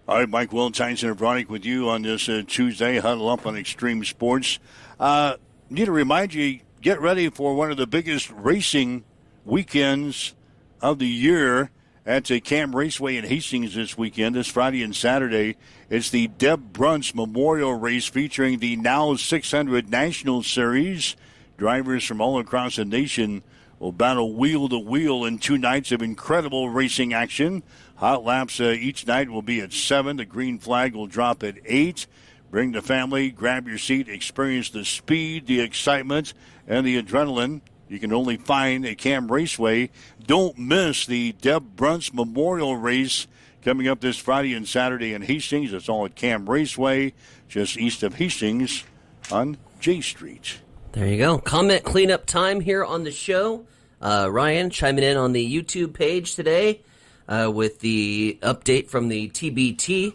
All right, Mike Will, Tyson Bronick with you on this Tuesday, Huddle Up on Extreme Sports. Need to remind you, get ready for one of the biggest racing weekends of the year at Cam Raceway in Hastings this weekend, this Friday and Saturday. It's the Deb Brunts Memorial Race featuring the Now 600 National Series. Drivers from all across the nation will battle wheel to wheel in 2 nights of incredible racing action. Hot laps each night will be at 7. The green flag will drop at 8. Bring the family, grab your seat, experience the speed, the excitement, and the adrenaline you can only find at Cam Raceway. Don't miss the Deb Brunts Memorial Race coming up this Friday and Saturday in Hastings. It's all at Cam Raceway, just east of Hastings on J Street. There you go. Comment cleanup time here on the show. Ryan chiming in on the YouTube page today with the update from the TBT.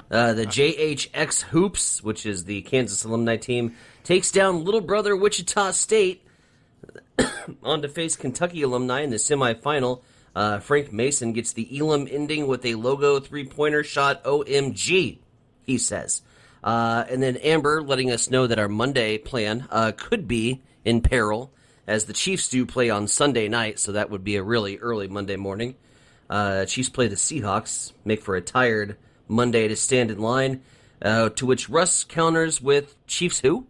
The JHX Hoops, which is the Kansas alumni team, takes down little brother Wichita State on to face Kentucky alumni in the semifinal. Frank Mason gets the Elam ending with a logo three-pointer shot. OMG, he says. And then Amber letting us know that our Monday plan could be in peril as the Chiefs do play on Sunday night, so that would be a really early Monday morning. Chiefs play the Seahawks, make for a tired Monday to stand in line, to which Russ counters with Chiefs who?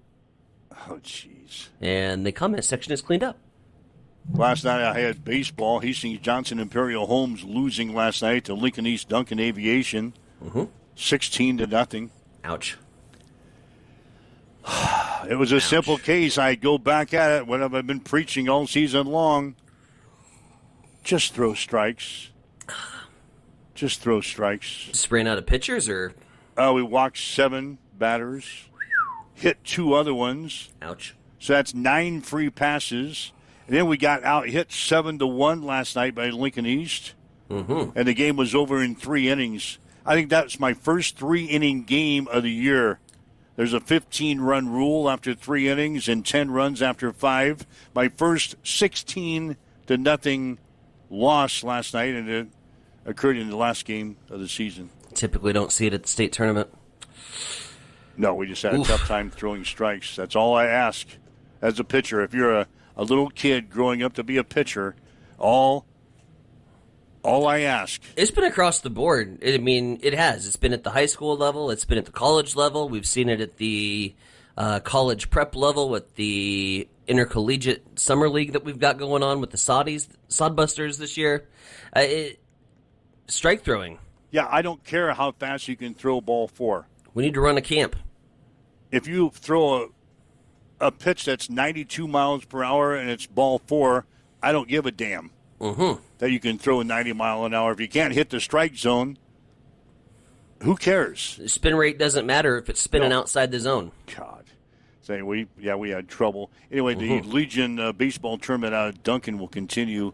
Oh, jeez. And the comment section is cleaned up. Last night I had baseball. Hastings Johnson Imperial Homes losing last night to Lincoln East Duncan Aviation, 16-0. Ouch. It was a simple case. I go back at it. What have I been preaching all season long? Just throw strikes. Just throw strikes. Spraying out of pitchers, or? We walked 7 batters, hit 2 other ones. Ouch. So that's 9 free passes. And then we got out hit 7-1 last night by Lincoln East. And the game was over in 3 innings. I think that's my first 3-inning game of the year. There's a 15-run rule after 3 innings and 10 runs after 5. My first 16-0 loss last night, and it occurred in the last game of the season. Typically don't see it at the state tournament. No, we just had a tough time throwing strikes. That's all I ask as a pitcher. If you're a little kid growing up to be a pitcher, all I ask. It's been across the board. I mean, it has. It's been at the high school level. It's been at the college level. We've seen it at the college prep level with the intercollegiate summer league that we've got going on with the Sodbusters this year. Strike throwing. Yeah, I don't care how fast you can throw ball 4. We need to run a camp. If you throw a pitch that's 92 miles per hour and it's ball 4, I don't give a damn that you can throw a 90 mile an hour. If you can't hit the strike zone, who cares? The spin rate doesn't matter if it's spinning outside the zone. God. So we had trouble. Anyway, the Legion baseball tournament out of Duncan will continue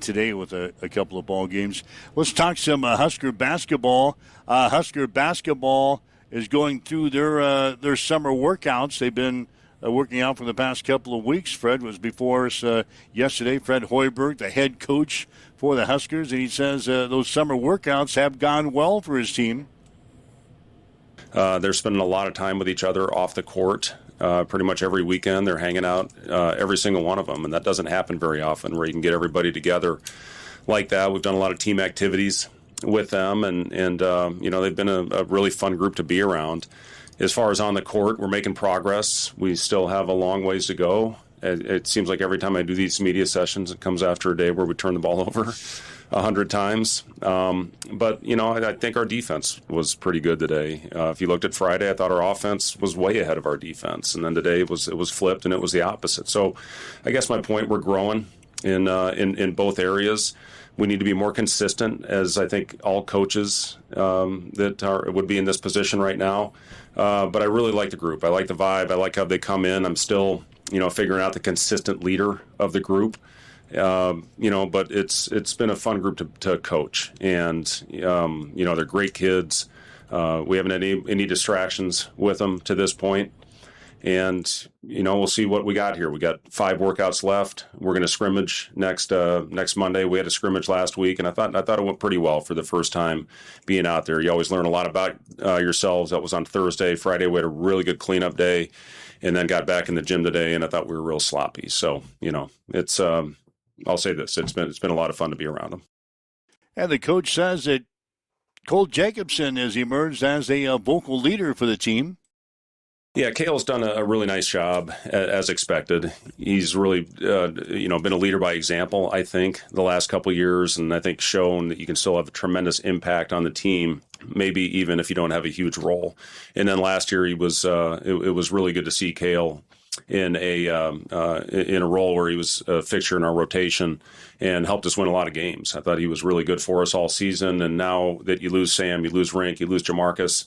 today with a couple of ball games. Let's talk some Husker basketball. Husker basketball is going through their summer workouts. They've been working out for the past couple of weeks. Fred was before us yesterday. Fred Hoiberg, the head coach for the Huskers, and he says those summer workouts have gone well for his team. They're spending a lot of time with each other off the court. Pretty much every weekend they're hanging out, every single one of them, and that doesn't happen very often where you can get everybody together like that. We've done a lot of team activities. with them, and they've been a really fun group to be around. As far as on the court, we're making progress. We still have a long ways to go. It seems like every time I do these media sessions, it comes after a day where we turn the ball over 100 times. But I think our defense was pretty good today. If you looked at Friday, I thought our offense was way ahead of our defense, and then today it was flipped and it was the opposite. So, I guess my point: we're growing in both areas. We need to be more consistent, as I think all coaches would be in this position right now. But I really like the group. I like the vibe. I like how they come in. I'm still, figuring out the consistent leader of the group. But it's been a fun group to coach, and they're great kids. We haven't had any distractions with them to this point. And, we'll see what we got here. We got 5 workouts left. We're going to scrimmage next Monday. We had a scrimmage last week, and I thought it went pretty well for the first time being out there. You always learn a lot about yourselves. That was on Thursday. Friday, we had a really good cleanup day, and then got back in the gym today, and I thought we were real sloppy. So, it's I'll say this: it's been a lot of fun to be around them. And the coach says that Cole Jacobson has emerged as a vocal leader for the team. Yeah, Cale's done a really nice job, as expected. He's really, been a leader by example, I think, the last couple of years, and I think shown that you can still have a tremendous impact on the team, maybe even if you don't have a huge role. And then last year, he was it was really good to see Cale in a role where he was a fixture in our rotation and helped us win a lot of games. I thought he was really good for us all season, and now that you lose Sam, you lose Rink, you lose Jamarcus,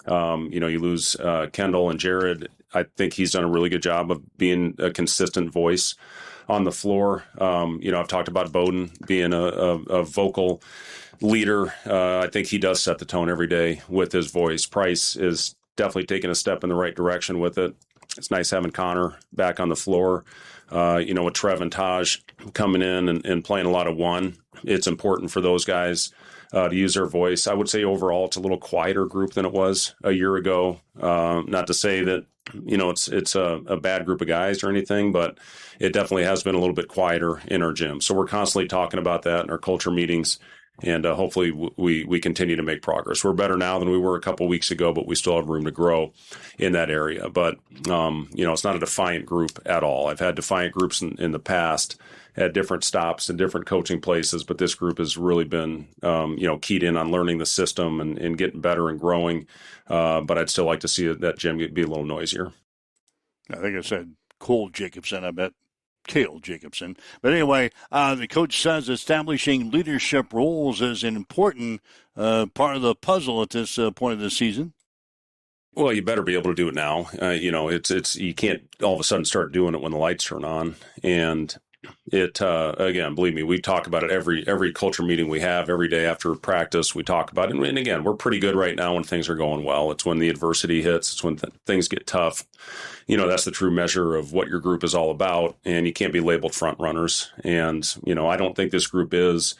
you lose Kendall and Jared. I think he's done a really good job of being a consistent voice on the floor. I've talked about Bowden being a vocal leader. I think he does set the tone every day with his voice. Price is definitely taking a step in the right direction with it. It's nice having Connor back on the floor. With Trev and Taj coming in and playing a lot of one, it's important for those guys to use their voice. I would say overall it's a little quieter group than it was a year ago. Not to say that it's a bad group of guys or anything, but it definitely has been a little bit quieter in our gym. So we're constantly talking about that in our culture meetings, and hopefully we continue to make progress. We're better now than we were a couple weeks ago, but we still have room to grow in that area. But it's not a defiant group at all. I've had defiant groups in the past at different stops and different coaching places, but this group has really been, keyed in on learning the system and getting better and growing. But I'd still like to see that gym be a little noisier. I think I said Cole Jacobson, I bet Cale Jacobson. But anyway, the coach says establishing leadership roles is an important part of the puzzle at this point of the season. Well, you better be able to do it now. It's you can't all of a sudden start doing it when the lights turn on. And it again, believe me, we talk about it every culture meeting we have every day after practice. We talk about it, and again, we're pretty good right now when things are going well. It's when the adversity hits. It's when things get tough. That's the true measure of what your group is all about, and you can't be labeled front runners. And I don't think this group is.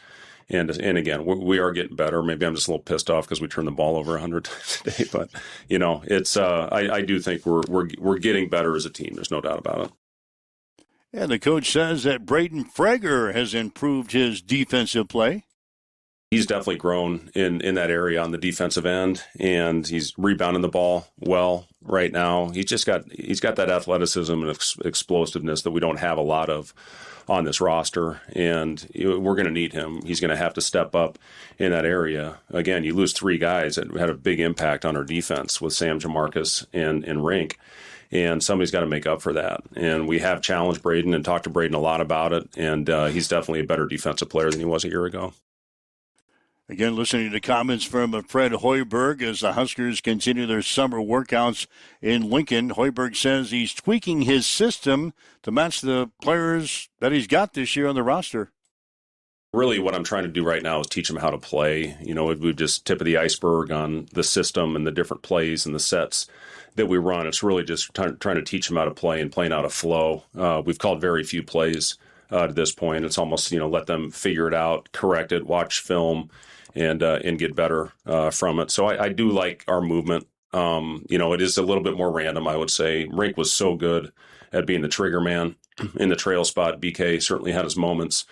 And again, we are getting better. Maybe I'm just a little pissed off because we turned the ball over 100 times today. But it's I do think we're getting better as a team. There's no doubt about it. And the coach says that Braden Frager has improved his defensive play. He's definitely grown in that area on the defensive end, and he's rebounding the ball well right now. He's got that athleticism and explosiveness that we don't have a lot of on this roster, and we're going to need him. He's going to have to step up in that area. Again, you lose 3 guys that had a big impact on our defense with Sam, Jamarcus, and Rink. And somebody's got to make up for that. And we have challenged Braden and talked to Braden a lot about it. And he's definitely a better defensive player than he was a year ago. Again, listening to comments from Fred Hoiberg as the Huskers continue their summer workouts in Lincoln. Hoiberg says he's tweaking his system to match the players that he's got this year on the roster. Really, what I'm trying to do right now is teach them how to play. We've just tip of the iceberg on the system and the different plays and the sets that we run. It's really just trying to teach them how to play and playing out a flow. We've called very few plays to this point. It's almost, let them figure it out, correct it, watch film, and get better from it. So I do like our movement. It is a little bit more random, I would say. Rink was so good at being the trigger man in the trail spot. BK certainly had his moments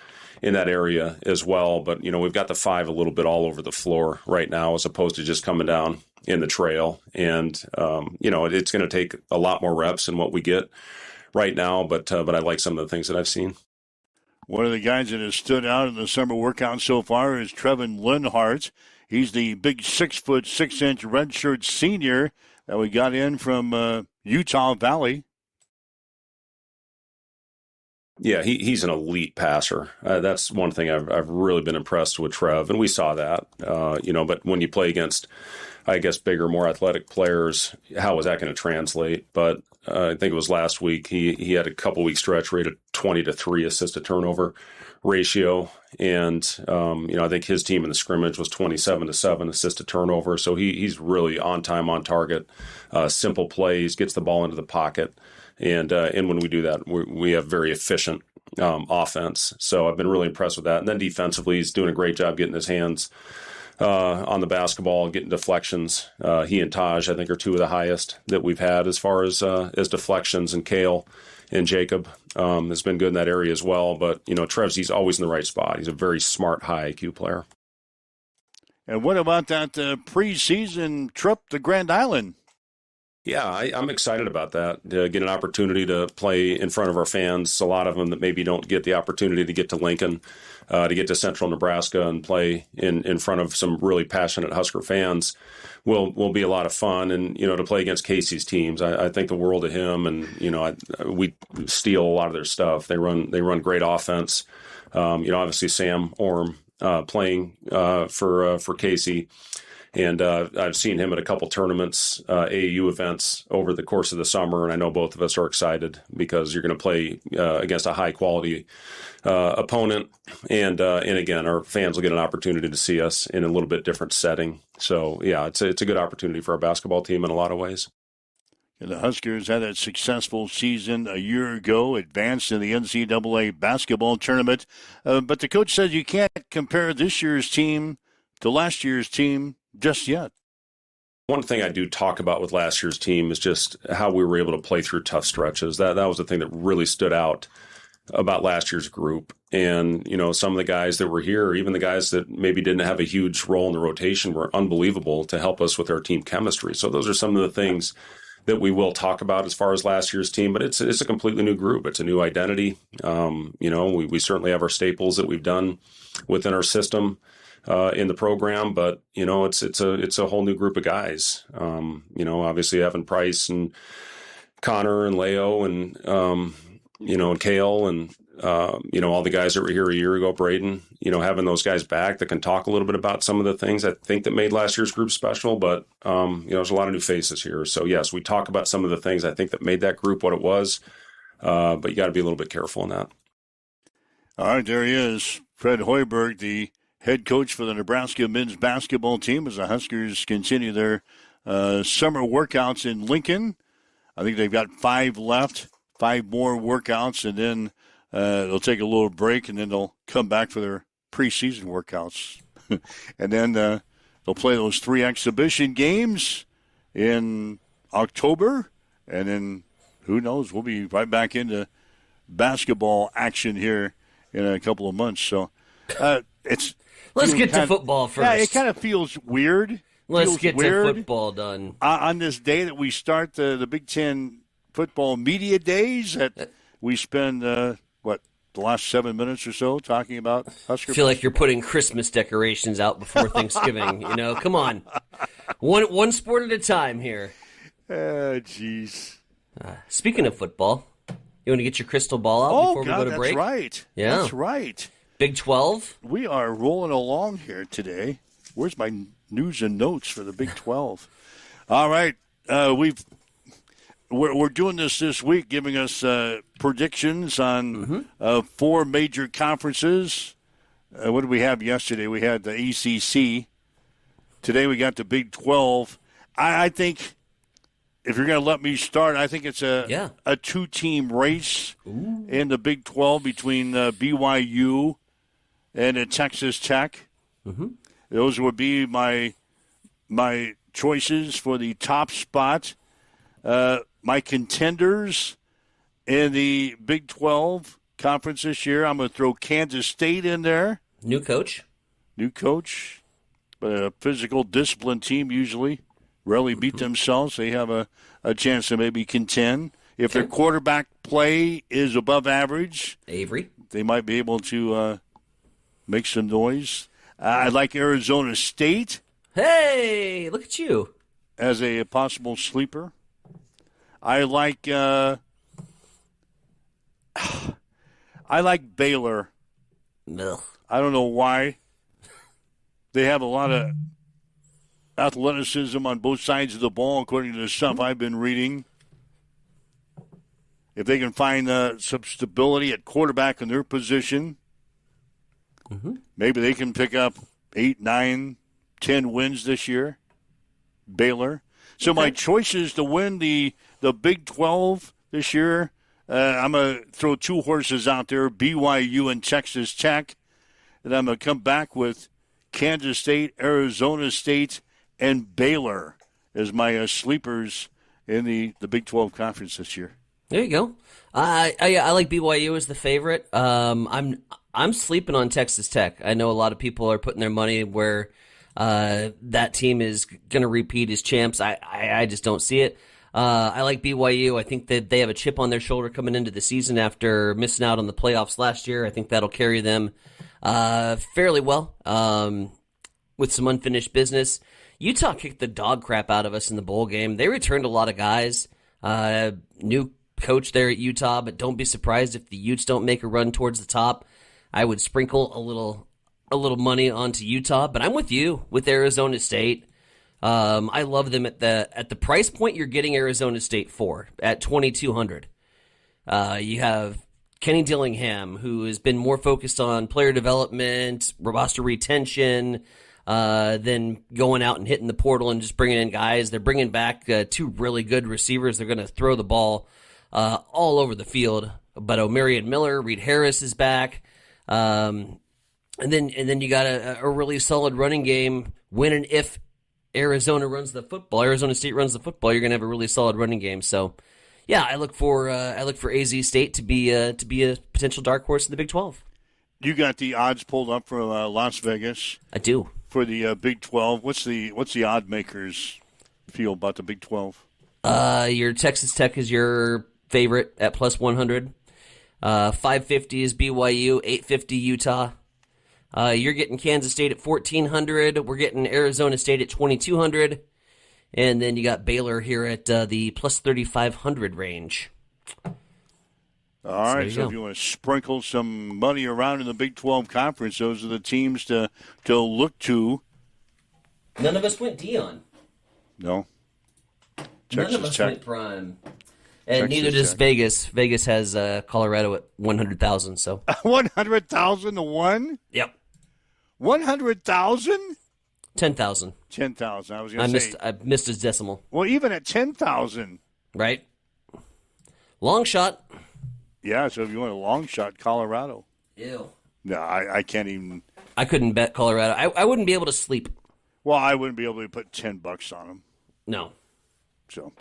in that area as well. But, we've got the 5 a little bit all over the floor right now as opposed to just coming down in the trail. And, it's going to take a lot more reps than what we get right now. But I like some of the things that I've seen. One of the guys that has stood out in the summer workout so far is Trevin Linhart. He's the big 6'6" redshirt senior that we got in from Utah Valley. Yeah, he's an elite passer. That's one thing I've really been impressed with Trev, and we saw that. But when you play against, I guess, bigger, more athletic players, how is that going to translate? But I think it was last week he had a couple-week stretch rate of 20-3 assist-to-turnover ratio, and I think his team in the scrimmage was 27-7 assist-to-turnover. So he's really on time, on target, simple plays, gets the ball into the pocket. And when we do that, we have very efficient offense. So I've been really impressed with that. And then defensively, he's doing a great job getting his hands on the basketball, getting deflections. He and Taj, I think, are 2 of the highest that we've had as far as deflections. And Kale and Jacob has been good in that area as well. But, Trev's, he's always in the right spot. He's a very smart, high IQ player. And what about that preseason trip to Grand Island? Yeah, I'm excited about that, to get an opportunity to play in front of our fans. A lot of them that maybe don't get the opportunity to get to Lincoln, to get to Central Nebraska and play in front of some really passionate Husker fans will be a lot of fun. And, to play against Casey's teams, I think the world of him. And, we steal a lot of their stuff. They run great offense. Obviously Sam Orm playing for Casey. And I've seen him at a couple tournaments, AAU events over the course of the summer, and I know both of us are excited because you're going to play against a high-quality opponent. And again, our fans will get an opportunity to see us in a little bit different setting. So, yeah, it's a good opportunity for our basketball team in a lot of ways. And the Huskers had a successful season a year ago, advanced in the NCAA basketball tournament. But the coach says you can't compare this year's team to last year's team just yet. One thing I do talk about with last year's team is just how we were able to play through tough stretches. That was the thing that really stood out about last year's group. And, some of the guys that were here, even the guys that maybe didn't have a huge role in the rotation, were unbelievable to help us with our team chemistry. So those are some of the things that we will talk about as far as last year's team, but it's a completely new group. It's a new identity. We certainly have our staples that we've done within our system in the program, but it's a whole new group of guys. Obviously Evan Price and Connor and Leo and and Kale and all the guys that were here a year ago, Braden. Having those guys back that can talk a little bit about some of the things I think that made last year's group special. But there's a lot of new faces here, so yes, we talk about some of the things I think that made that group what it was. But you got to be a little bit careful in that. All right, there he is, Fred Hoiberg, the head coach for the Nebraska men's basketball team, as the Huskers continue their summer workouts in Lincoln. I think they've got 5 left, 5 more workouts, and then they'll take a little break, and then they'll come back for their preseason workouts. And then they'll play those 3 exhibition games in October, and then who knows, we'll be right back into basketball action here in a couple of months. So Let's get to football first. Yeah, it kind of feels weird. Let's get to football done. On this day that we start the Big Ten football media days, that we spend, the last 7 minutes or so talking about Husker. I feel like you're putting Christmas decorations out before Thanksgiving. Come on. One sport at a time here. Jeez. Speaking of football, you want to get your crystal ball out before we go to break? That's right. Yeah. That's right. Big 12? We are rolling along here today. Where's my news and notes for the Big 12? All right. We're doing this week, giving us predictions on 4 major conferences. What did we have yesterday? We had the ACC. Today we got the Big 12. I think, if you're going to let me start, I think it's a 2-team race in the Big 12 between BYU and Texas Tech. Mm-hmm. Those would be my choices for the top spot. My contenders, In the Big 12 conference this year, I'm going to throw Kansas State in there. New coach. But a physical, disciplined team usually rarely beat themselves. They have a chance to maybe contend. If their quarterback play is above average, Avery, they might be able to make some noise. I like Arizona State. Hey, look at you. As a possible sleeper. I like Baylor. Ugh. I don't know why. They have a lot of athleticism on both sides of the ball, according to the stuff I've been reading. If they can find some stability at quarterback in their position, maybe they can pick up 8, 9, 10 wins this year. Baylor. So my choices to win the Big 12 this year, I'm going to throw 2 horses out there, BYU and Texas Tech. And I'm going to come back with Kansas State, Arizona State, and Baylor as my sleepers in the Big 12 conference this year. There you go. I like BYU as the favorite. I'm sleeping on Texas Tech. I know a lot of people are putting their money where that team is going to repeat as champs. I just don't see it. I like BYU. I think that they have a chip on their shoulder coming into the season after missing out on the playoffs last year. I think that'll carry them fairly well with some unfinished business. Utah kicked the dog crap out of us in the bowl game. They returned a lot of guys. New coach there at Utah, but don't be surprised if the Utes don't make a run towards the top. I would sprinkle a little money onto Utah, but I'm with you with Arizona State. I love them at the price point you're getting Arizona State for at $2,200. You have Kenny Dillingham, who has been more focused on player development, roster retention, than going out and hitting the portal and just bringing in guys. They're bringing back 2 really good receivers. They're going to throw the ball all over the field. But O'Marion Miller, Reed Harris is back. And then you got a really solid running game. When and if Arizona State runs the football, you're going to have a really solid running game. So, yeah, I look for AZ State to be a potential dark horse in the Big 12. You got the odds pulled up for Las Vegas. I do. For the Big 12, what's the odd makers feel about the Big 12? Your Texas Tech is your favorite at plus 100. 550 is BYU, 850 Utah. You're getting Kansas State at 1,400. We're getting Arizona State at 2,200. And then you got Baylor here at the plus 3,500 range. All right, so if you want to sprinkle some money around in the Big 12 Conference, those are the teams to look to. None of us went Dion. No. None of us went Prime. And neither does Vegas. Vegas has Colorado at 100,000. So 100,000 to 1? Yep. 100,000? 10,000. 10,000. I was going to say. I missed his decimal. Well, even at 10,000. Right. Long shot. Yeah, so if you want a long shot, Colorado. Ew. No, I can't even. I couldn't bet Colorado. I wouldn't be able to sleep. Well, I wouldn't be able to put $10 on them. No. So,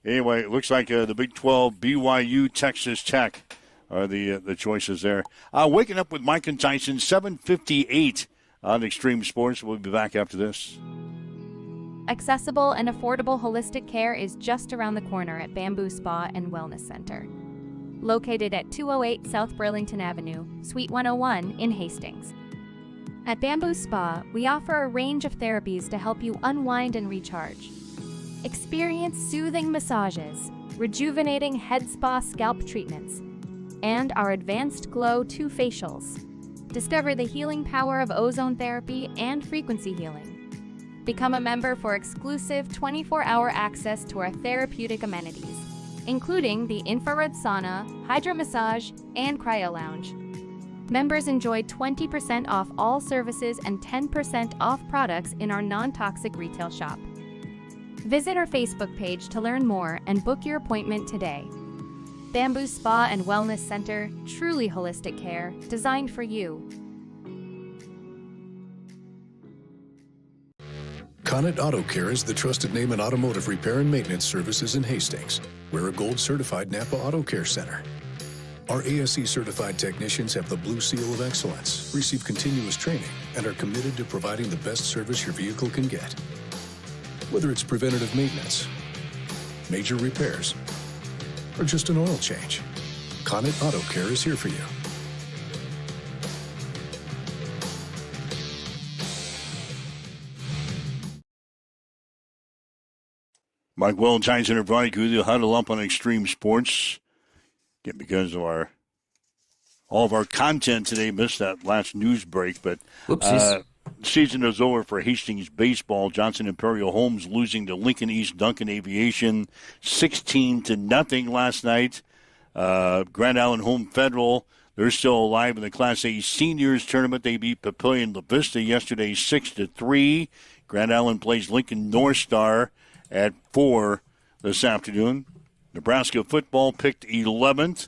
anyway, it looks like the Big 12, BYU, Texas Tech are the choices there. Waking Up with Mike and Tyson, 7:58 on Extreme Sports. We'll be back after this. Accessible and affordable holistic care is just around the corner at Bamboo Spa and Wellness Center. Located at 208 South Burlington Avenue, Suite 101 in Hastings. At Bamboo Spa, we offer a range of therapies to help you unwind and recharge. Experience soothing massages, rejuvenating head spa scalp treatments, and our Advanced Glow 2 facials. Discover the healing power of ozone therapy and frequency healing. Become a member for exclusive 24-hour access to our therapeutic amenities, including the infrared sauna, hydro massage, and cryo lounge. Members enjoy 20% off all services and 10% off products in our non-toxic retail shop. Visit our Facebook page to learn more and book your appointment today. Bamboo Spa and Wellness Center, truly holistic care, designed for you. Connet Auto Care is the trusted name in automotive repair and maintenance services in Hastings. We're a gold-certified Napa Auto Care Center. Our ASE-certified technicians have the Blue Seal of Excellence, receive continuous training, and are committed to providing the best service your vehicle can get. Whether it's preventative maintenance, major repairs, or just an oil change, Connet Auto Care is here for you. Mike Will and Tyson are brought to you to Huddle Up on Extreme Sports. Again, because of all of our content today, missed that last news break, but season is over for Hastings baseball. Johnson Imperial Homes losing to Lincoln East Duncan Aviation 16-0 last night. Grand Island Home Federal, they're still alive in the Class A Seniors Tournament. They beat Papillion La Vista yesterday 6-3. Grand Island plays Lincoln North Star at 4 this afternoon. Nebraska football picked 11th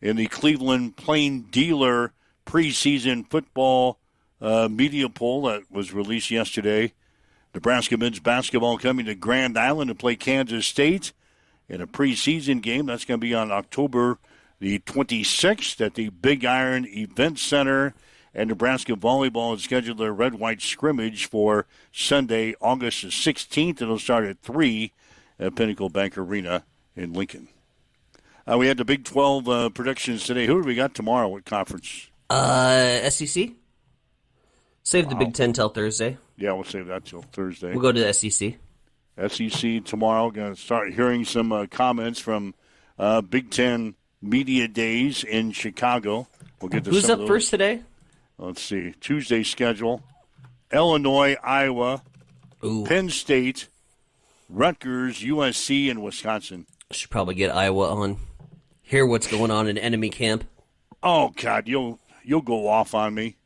in the Cleveland Plain Dealer preseason football media poll that was released yesterday. Nebraska men's basketball coming to Grand Island to play Kansas State in a preseason game. That's going to be on October the 26th at the Big Iron Event Center. And Nebraska volleyball has scheduled their red-white scrimmage for Sunday, August the 16th. It'll start at 3 at Pinnacle Bank Arena in Lincoln. We had the Big 12 predictions today. Who do we got tomorrow? What conference? SEC. Save the Big 10 till Thursday. Yeah, we'll save that till Thursday. We'll go to the SEC. SEC tomorrow. Going to start hearing some comments from Big 10 Media Days in Chicago. We'll get to Who's up first today? Let's see. Tuesday schedule. Illinois, Iowa, Penn State, Rutgers, USC, and Wisconsin. Should probably get Iowa on. Hear what's going on in enemy camp. Oh, God, you'll go off on me.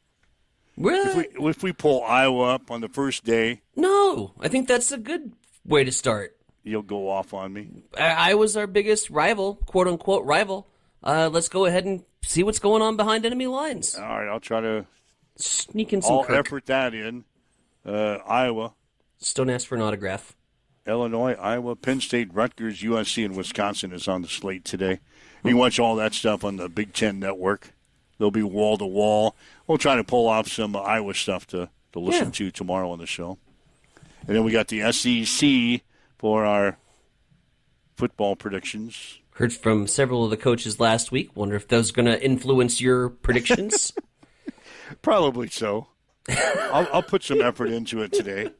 Really? If we pull Iowa up on the first day. No, I think that's a good way to start. You'll go off on me. Iowa's our biggest rival, quote-unquote rival. Let's go ahead and see what's going on behind enemy lines. All right, I'll try to sneak in some effort that in. Iowa. Just don't ask for an autograph. Illinois, Iowa, Penn State, Rutgers, USC, and Wisconsin is on the slate today. You can watch all that stuff on the Big Ten Network. They'll be wall-to-wall. We'll try to pull off some Iowa stuff to listen to tomorrow on the show. And then we got the SEC for our football predictions. Heard from several of the coaches last week. Wonder if those are going to influence your predictions? Probably so. I'll put some effort into it today.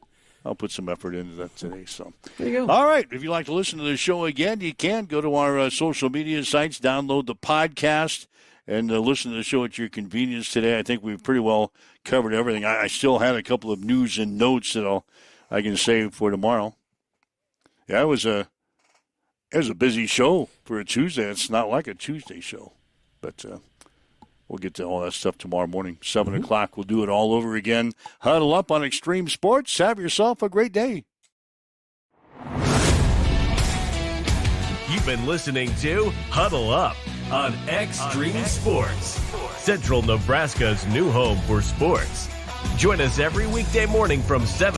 So there you go. All right. If you'd like to listen to the show again, you can go to our social media sites, download the podcast, and listen to the show at your convenience today. I think we've pretty well covered everything. I still had a couple of news and notes that I can save for tomorrow. Yeah, it was a busy show for a Tuesday. It's not like a Tuesday show, but we'll get to all that stuff tomorrow morning, 7 o'clock. We'll do it all over again. Huddle up on Extreme Sports. Have yourself a great day. You've been listening to Huddle Up on Extreme Sports, Central Nebraska's new home for sports. Join us every weekday morning from 7